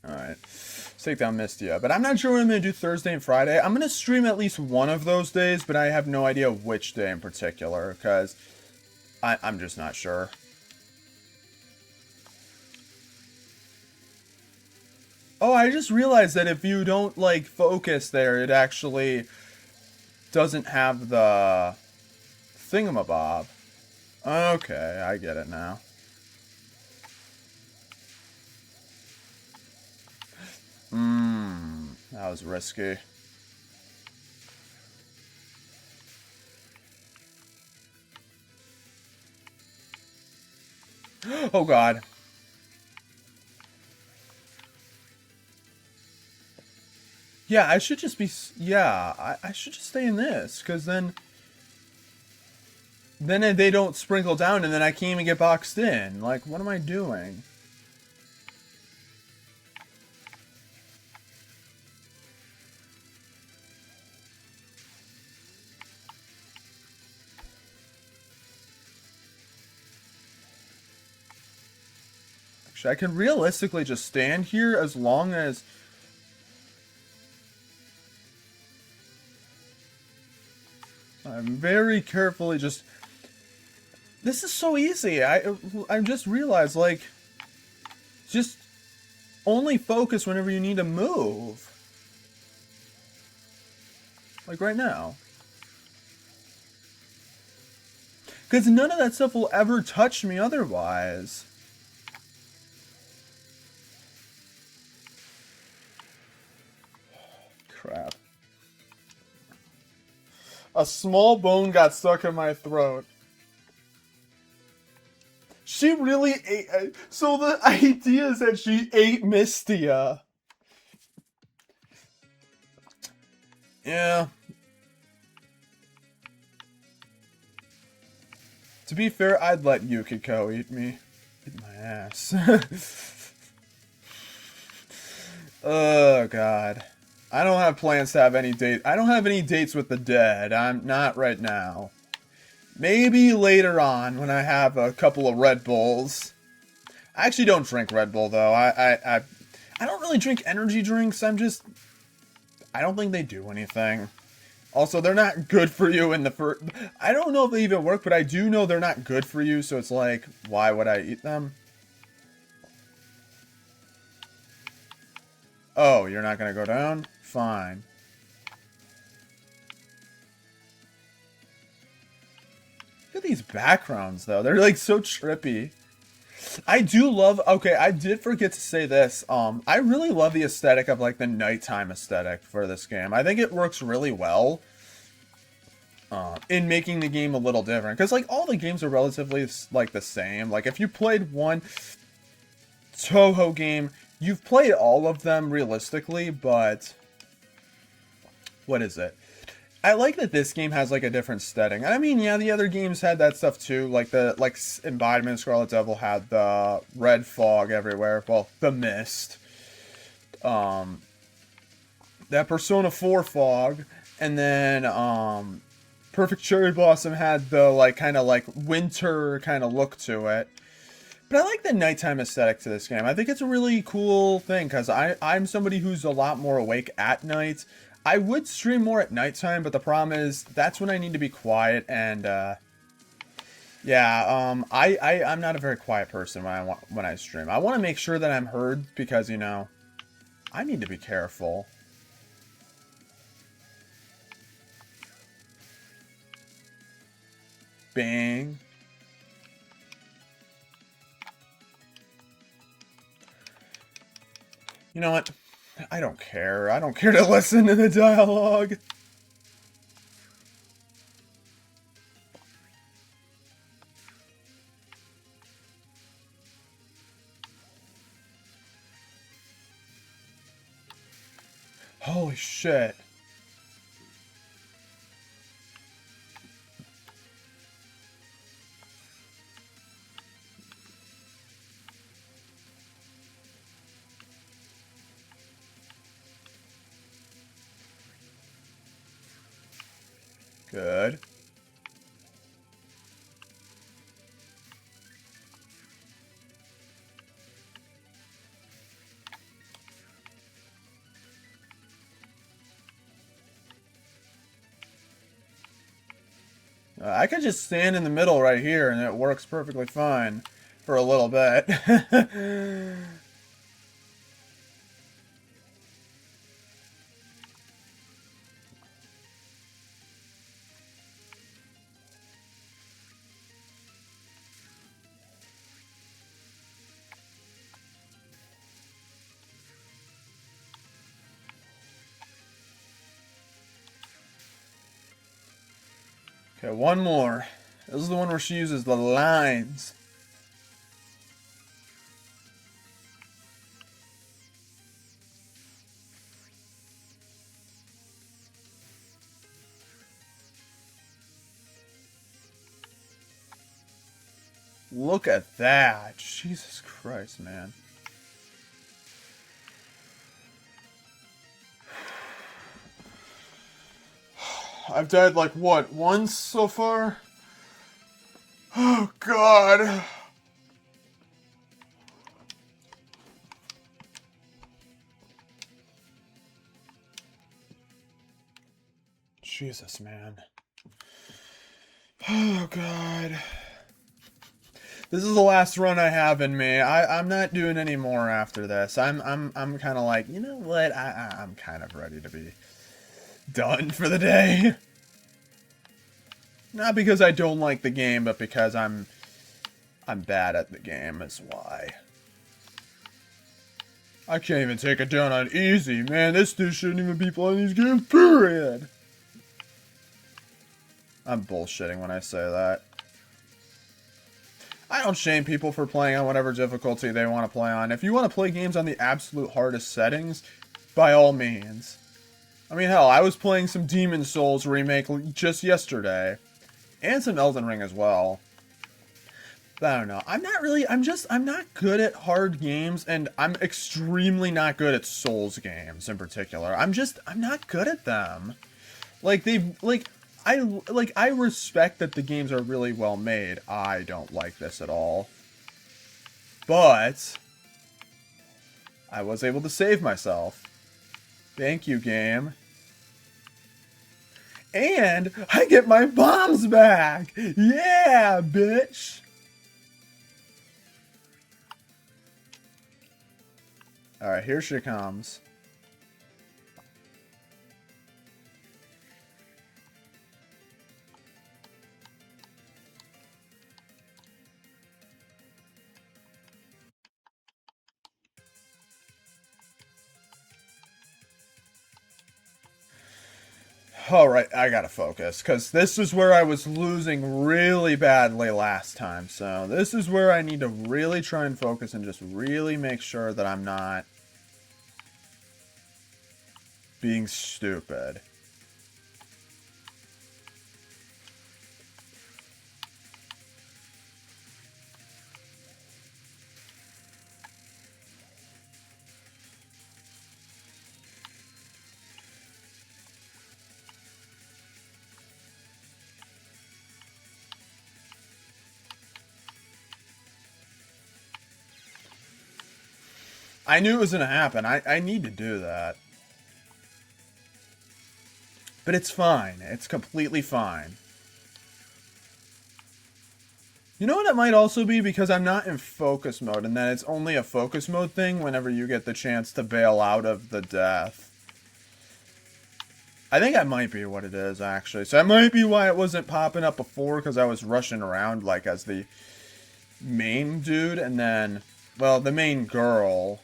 Alright, let's take down Mystia. But I'm not sure what I'm going to do Thursday and Friday. I'm going to stream at least one of those days, but I have no idea which day in particular, because I'm just not sure. Oh, I just realized that if you don't, like, focus there, it actually doesn't have the thingamabob. Okay, I get it now. That was risky. Oh god. Yeah, I should just be... Yeah, I should just stay in this, because then they don't sprinkle down, and then I can't even get boxed in. Like, what am I doing? Actually, I can realistically just stand here as long as... I'm very carefully just... This is so easy. I just realized, like... Just only focus whenever you need to move. Like right now. Because none of that stuff will ever touch me otherwise. Crap. A small bone got stuck in my throat. She really ate... So the idea is that she ate Mystia. Yeah. To be fair, I'd let Yukiko eat me. Eat my ass. Oh, God. I don't have plans to have any date. I don't have any dates with the dead. I'm not right now. Maybe later on when I have a couple of Red Bulls. I actually don't drink Red Bull though. I don't really drink energy drinks. I don't think they do anything. Also, they're not good for you in the first... I don't know if they even work, but I do know they're not good for you, so it's like, why would I eat them? Oh, you're not gonna go down? Fine. Look at these backgrounds, though. They're, like, so trippy. I do love... Okay, I did forget to say this. I really love the aesthetic of, like, the nighttime aesthetic for this game. I think it works really well in making the game a little different. Because, like, all the games are relatively, like, the same. Like, if you played one Touhou game, you've played all of them realistically, but... What is it? I like that this game has, like, a different setting. I mean, yeah, the other games had that stuff, too. Like, Embodiment Scarlet Devil had the red fog everywhere. Well, the mist. That Persona 4 fog. And then, Perfect Cherry Blossom had the, like, kind of, like, winter kind of look to it. But I like the nighttime aesthetic to this game. I think it's a really cool thing, because I'm somebody who's a lot more awake at night. I would stream more at nighttime, but the problem is that's when I need to be quiet, and yeah, I'm not a very quiet person when I stream. I want to make sure that I'm heard because, you know, I need to be careful. Bang. You know what? I don't care. I don't care to listen to the dialogue. Holy shit. Good. I could just stand in the middle right here and it works perfectly fine for a little bit. Okay, one more. This is the one where she uses the lines. Look at that. Jesus Christ, man. I've died like, what, once so far? Oh, God. Jesus, man. Oh, God. This is the last run I have in me. I'm not doing any more after this. I'm kind of like, you know what? I'm kind of ready to be done for the day. Not because I don't like the game, but because I'm bad at the game is why. I can't even take it down on easy, man. This dude shouldn't even be playing these games, period. I'm bullshitting when I say that. I don't shame people for playing on whatever difficulty they want to play on. If you want to play games on the absolute hardest settings, by all means. I mean, hell, I was playing some Demon Souls remake just yesterday. And some Elden Ring as well. But I don't know. I'm not good at hard games, and I'm extremely not good at Souls games in particular. I'm not good at them. I respect that the games are really well made. I don't like this at all. But I was able to save myself. Thank you, game. And I get my bombs back! Yeah, bitch! Alright, here she comes. Alright, I gotta focus, because this is where I was losing really badly last time, so this is where I need to really try and focus and just really make sure that I'm not being stupid. I knew it was going to happen. I need to do that. But it's fine. It's completely fine. You know what it might also be? Because I'm not in focus mode, and then it's only a focus mode thing whenever you get the chance to bail out of the death. I think that might be what it is, actually. So that might be why it wasn't popping up before, because I was rushing around, like, as the main dude, and then, well, the main girl.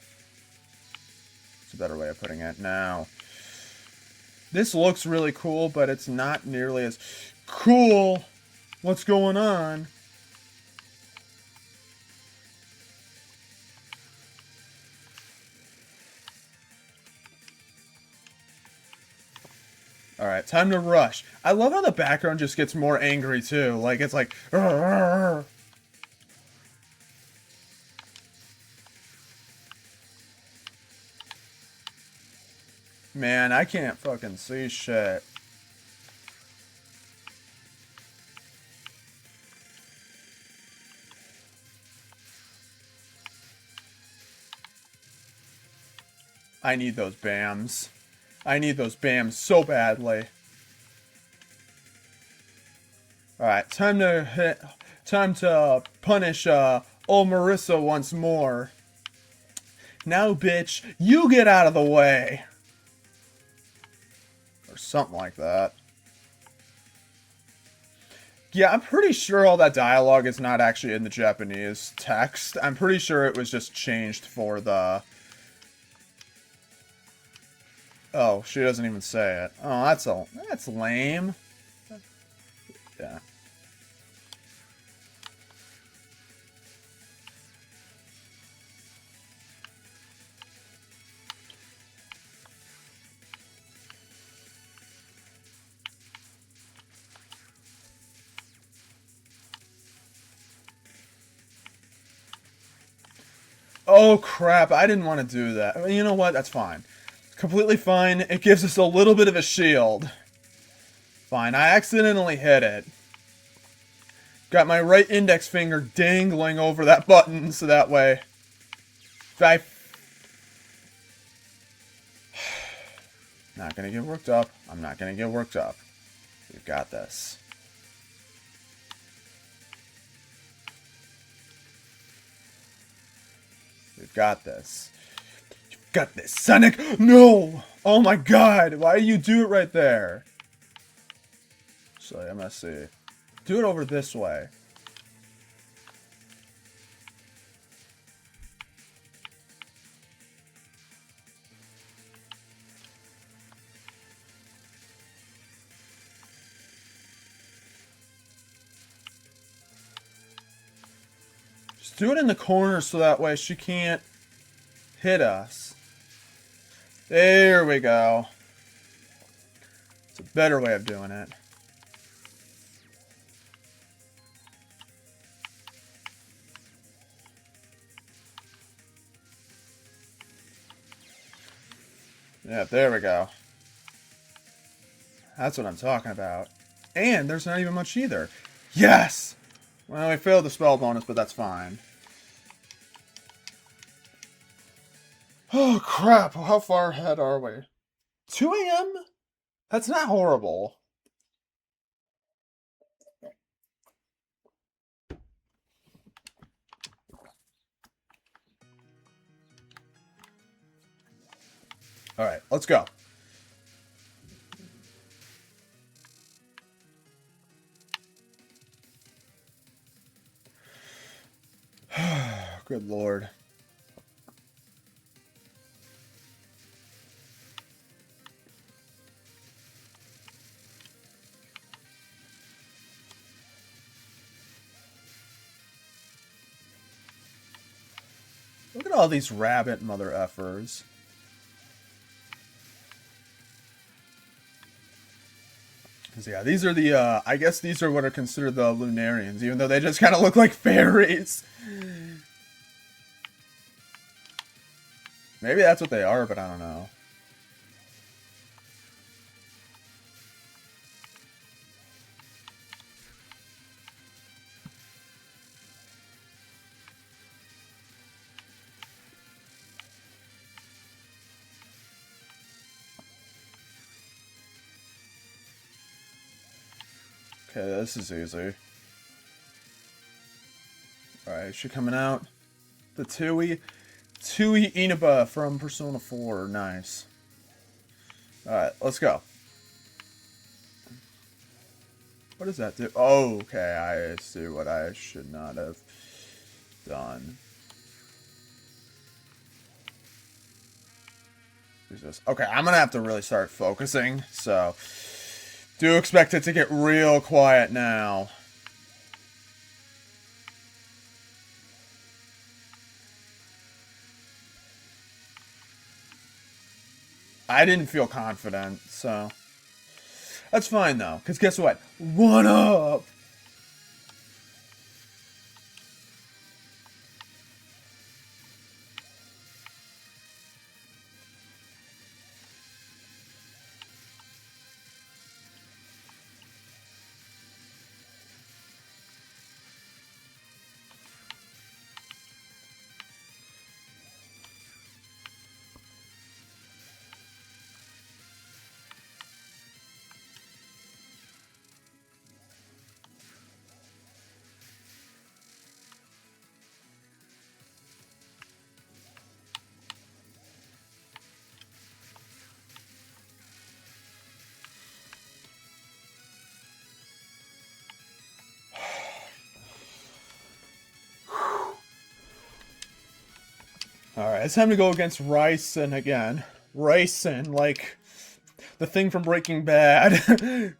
It's a better way of putting it now. This looks really cool, but it's not nearly as cool. What's going on? Alright, time to rush. I love how the background just gets more angry, too. Like, it's like... Arr! Man, I can't fucking see shit. I need those BAMs. I need those BAMs so badly. Alright, time to punish old Marissa once more. Now, bitch, you get out of the way. Or something like that. Yeah, I'm pretty sure all that dialogue is not actually in the Japanese text. I'm pretty sure it was just changed for the... Oh, she doesn't even say it. Oh, that's lame. Yeah. Oh crap, I didn't want to do that. You know what? That's fine. Completely fine. It gives us a little bit of a shield. Fine, I accidentally hit it. Got my right index finger dangling over that button, so that way... Not gonna get worked up. I'm not gonna get worked up. We've got this. We've got this. You've got this, Sonic! No! Oh my god! Why do you do it right there? So, I'm gonna see. Do it over this way. Just do it in the corner so that way she can't hit us. There we go. It's a better way of doing it. Yeah, there we go. That's what I'm talking about. And there's not even much either. Yes! Well, we failed the spell bonus, but that's fine. Oh, crap. How far ahead are we? 2 a.m.? That's not horrible. Alright, let's go. Good lord. Look at all these rabbit mother effers. Yeah, these are the, I guess these are what are considered the Lunarians, even though they just kind of look like fairies. Maybe that's what they are, but I don't know. Okay, this is easy. Alright, is she coming out? The Touhou Inaba from Persona 4. Nice. Alright, let's go. What does that do? Oh, okay, I see what I should not have done. Who's this? Okay, I'm gonna have to really start focusing, so... Do expect it to get real quiet now. I didn't feel confident, so... That's fine, though, because guess what? 1-up! Alright, it's time to go against Ryson again. Ryson, like the thing from Breaking Bad.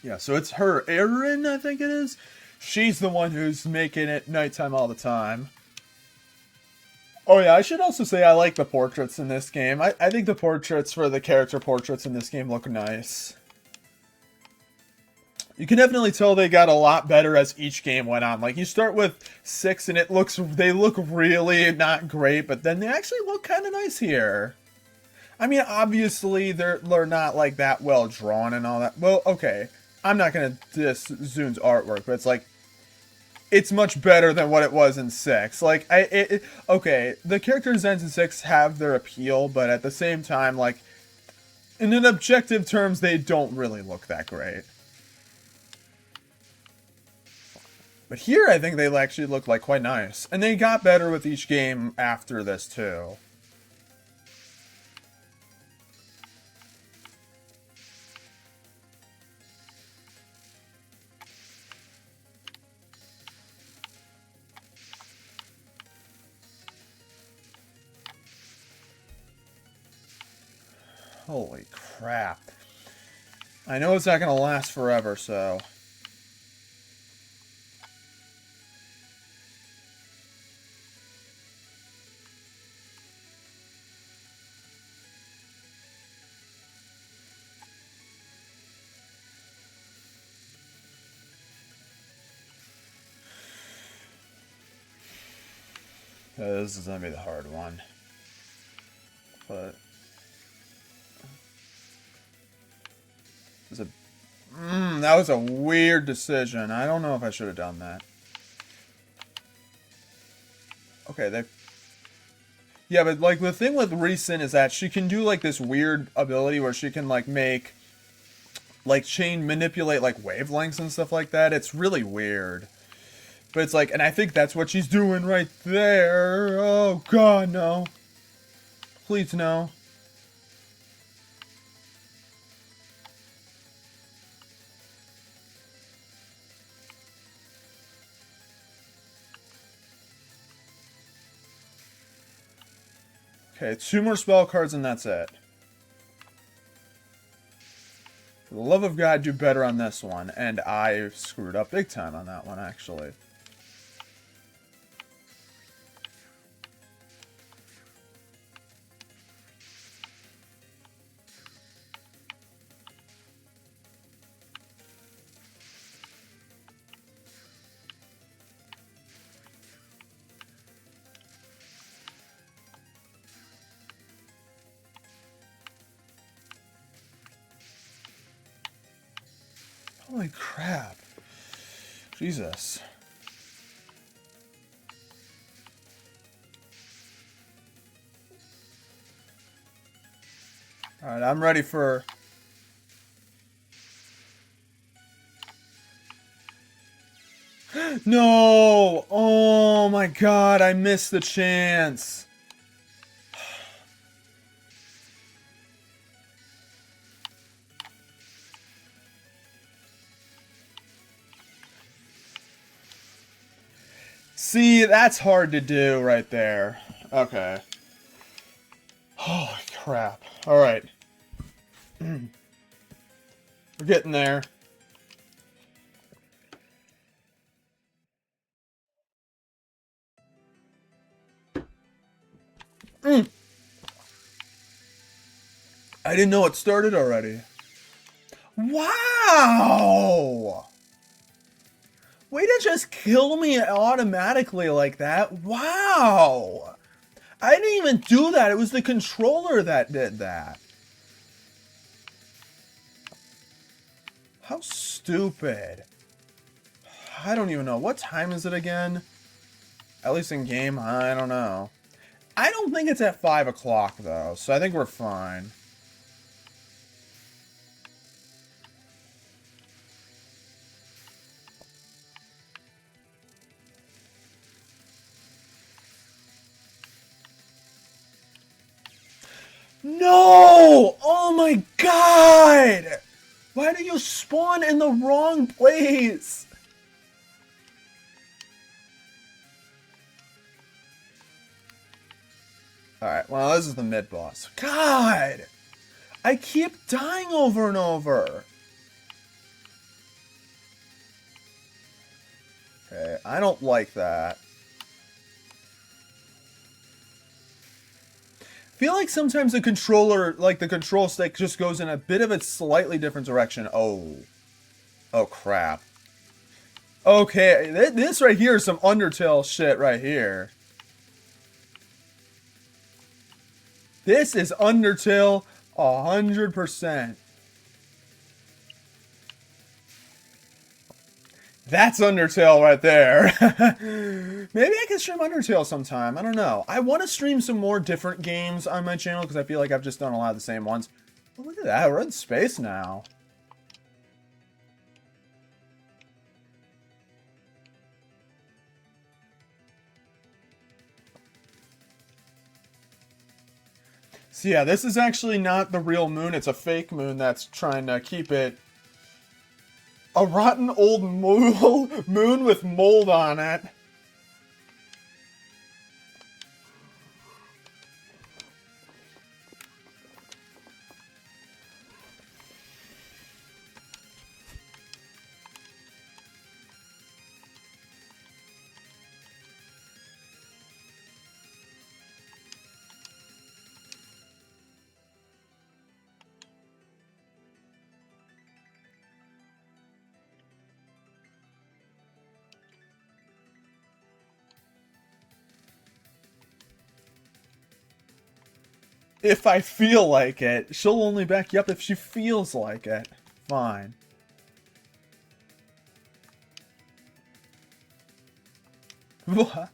Yeah, so it's her, Erin, I think it is. She's the one who's making it nighttime all the time. Oh yeah, I should also say I like the portraits in this game. I think the portraits for the character portraits in this game look nice. You can definitely tell they got a lot better as each game went on. Like you start with 6 and they look really not great, but then they actually look kind of nice here. I mean, obviously they're not like that well drawn and all that. Well, okay, I'm not gonna diss Zun's artwork, but it's much better than what it was in 6. Like okay, the character designs in 6 have their appeal, but at the same time, like in an objective terms, they don't really look that great. But here, I think they actually look like quite nice, and they got better with each game after this too. Holy crap. I know it's not going to last forever, so... This is going to be the hard one. But... that was a weird decision. I don't know if I should have done that. Okay, yeah, but like the thing with Recent is that she can do like this weird ability where she can like manipulate like wavelengths and stuff like that. It's really weird. But it's like, and I think that's what she's doing right there. Oh god, no. Please no. Okay, 2 more spell cards and that's it. For the love of God, do better on this one. And I screwed up big time on that one, actually. Holy crap. Jesus. Alright, I'm ready for... No! Oh my god, I missed the chance. See, that's hard to do right there. Okay. Holy crap. Alright. We're getting there. I didn't know it started already. Wow! Way to just kill me automatically like that. Wow! I didn't even do that. It was the controller that did that. How stupid. I don't even know. What time is it again? At least in game, I don't know. I don't think it's at 5 o'clock, though, so I think we're fine. No! Oh my god! Why do you spawn in the wrong place? Alright, well, this is the mid-boss. God! I keep dying over and over. Okay, I don't like that. I feel like sometimes the controller, like the control stick, just goes in a bit of a slightly different direction. Oh. Oh, crap. Okay, this right here is some Undertale shit right here. This is Undertale 100%. That's Undertale right there. Maybe I can stream Undertale sometime. I don't know. I want to stream some more different games on my channel because I feel like I've just done a lot of the same ones. Oh, look at that. We're in space now. So yeah, this is actually not the real moon. It's a fake moon that's trying to keep it a rotten old moon with mold on it. If I feel like it. She'll only back you up if she feels like it. Fine. What?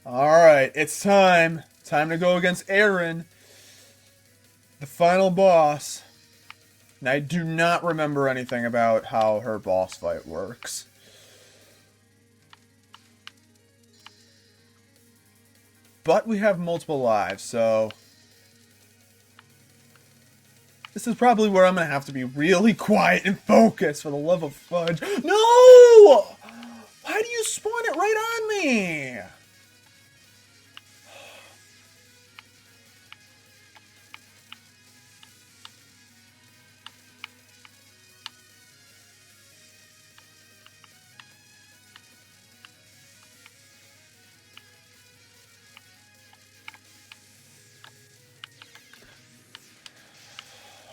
Alright, it's time. Time to go against Aaron. The final boss. And I do not remember anything about how her boss fight works. But we have multiple lives, so... This is probably where I'm going to have to be really quiet and focused for the love of fudge. No! Why do you spawn it right on me?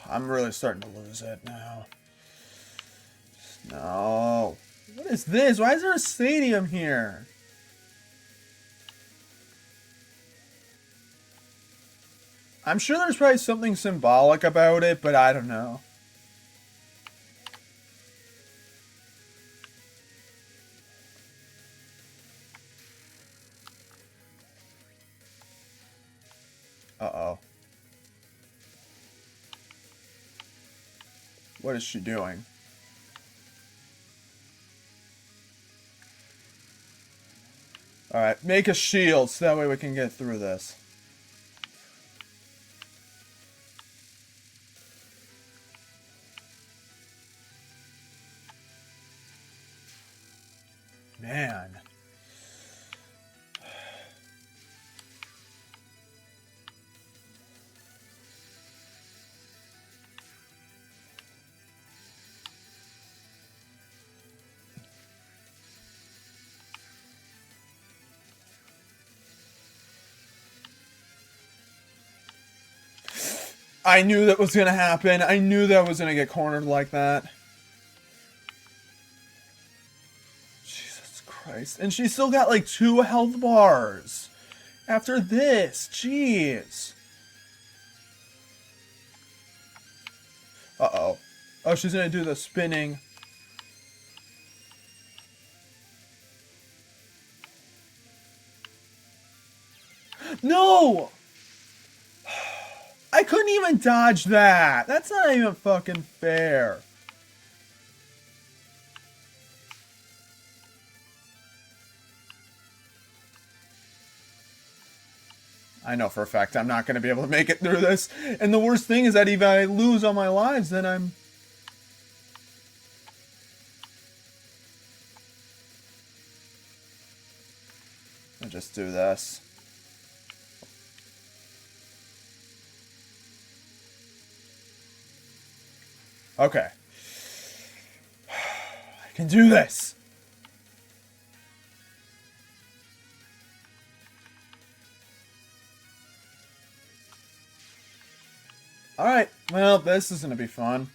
I'm really starting to lose it now. No. What is this? Why is there a stadium here? I'm sure there's probably something symbolic about it, but I don't know. Uh-oh. What is she doing? Alright, make a shield so that way we can get through this. Man. I knew that was going to happen. I knew that I was going to get cornered like that. Jesus Christ. And she still got like 2 health bars. After this. Jeez. Uh-oh. Oh, she's going to do the spinning. No! I couldn't even dodge that. That's not even fucking fair. I know for a fact I'm not going to be able to make it through this. And the worst thing is that if I lose all my lives, then I'm... I'll just do this. Okay. I can do this. Alright, well, this is gonna be fun.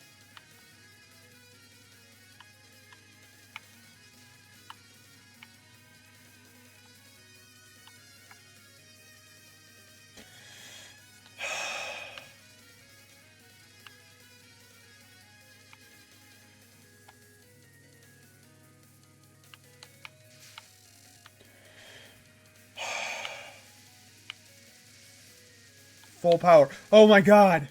Full power. Oh my god!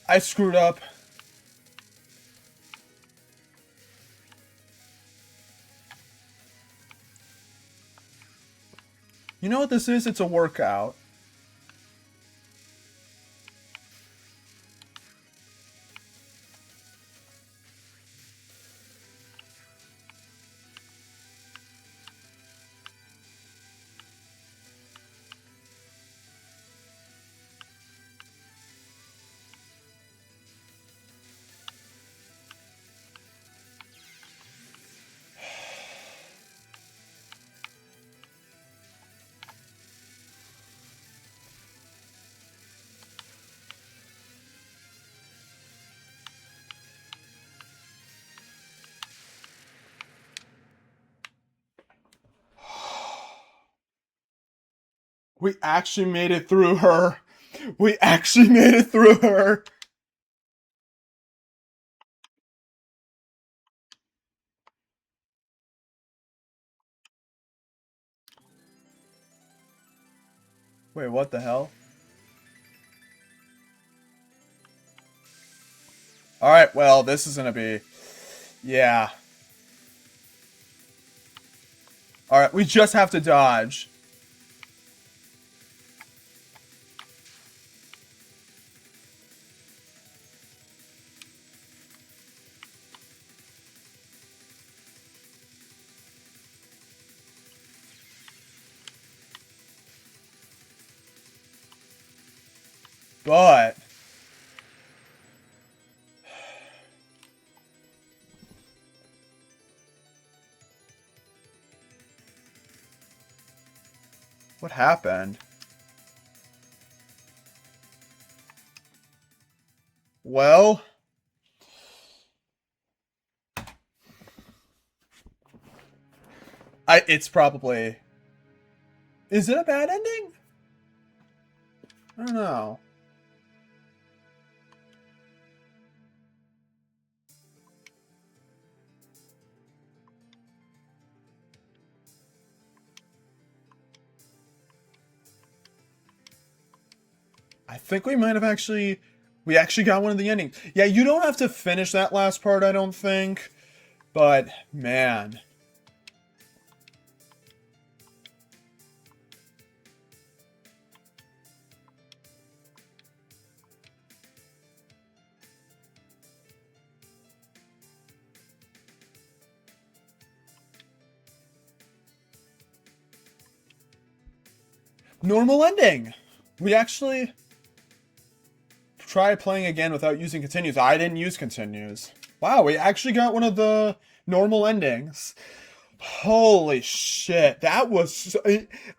I screwed up. You know what this is? It's a workout. We actually made it through her. We actually made it through her. Wait, what the hell? Alright, well, this is gonna be... Yeah. Alright, we just have to dodge. But... What happened? Well... It's probably... Is it a bad ending? I don't know. I think we might have actually... We actually got one of the endings. Yeah, you don't have to finish that last part, I don't think. But, man... Normal ending! We actually... Try playing again without using continues. I didn't use continues. Wow, we actually got one of the normal endings. Holy shit, that was...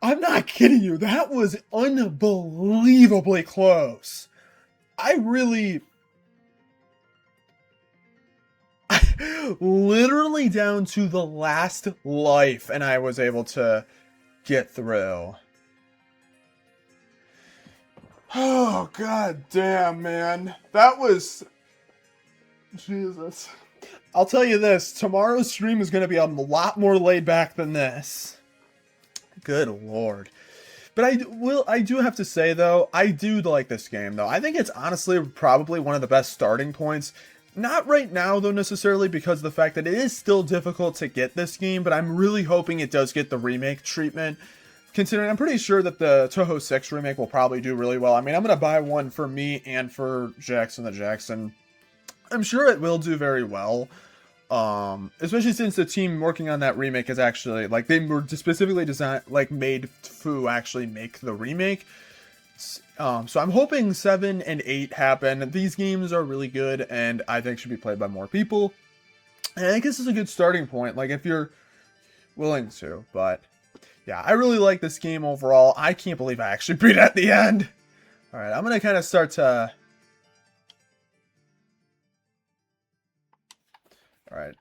I'm not kidding you, that was unbelievably close. I really... Literally down to the last life, and I was able to get through. Oh, god damn, man. That was... Jesus. I'll tell you this, tomorrow's stream is going to be a lot more laid back than this. Good lord. But I do have to say, though, I do like this game, though. I think it's honestly probably one of the best starting points. Not right now, though, necessarily, because of the fact that it is still difficult to get this game, but I'm really hoping it does get the remake treatment. considering I'm pretty sure that the Touhou 6 remake will probably do really well. I mean, I'm going to buy one for me and for Jackson the Jackson. I'm sure it will do very well. Especially since the team working on that remake is actually, like, they were specifically designed, like, made Fu actually make the remake. So I'm hoping 7 and 8 happen. These games are really good, and I think should be played by more people. And I think this is a good starting point, like, if you're willing to, but yeah, I really like this game overall. I can't believe I actually beat it at the end. Alright, I'm gonna kind of start to... Alright.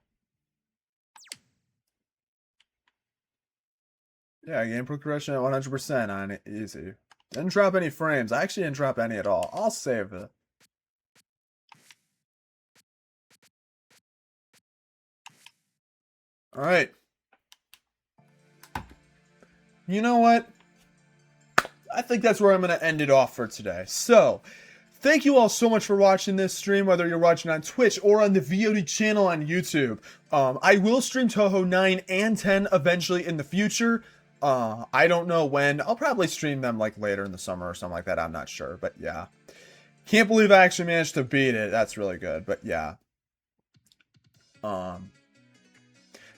Yeah, game progression at 100% on easy. Didn't drop any frames. I actually didn't drop any at all. I'll save it. Alright. You know what? I think that's where I'm going to end it off for today. So, thank you all so much for watching this stream, whether you're watching on Twitch or on the VOD channel on YouTube. I will stream Touhou 9 and 10 eventually in the future. I don't know when. I'll probably stream them like later in the summer or something like that. I'm not sure, but yeah. Can't believe I actually managed to beat it. That's really good, but yeah.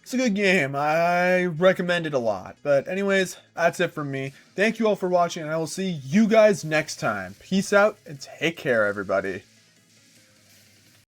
It's a good game. I recommend it a lot. But anyways, that's it from me. Thank you all for watching, and I will see you guys next time. Peace out, and take care, everybody.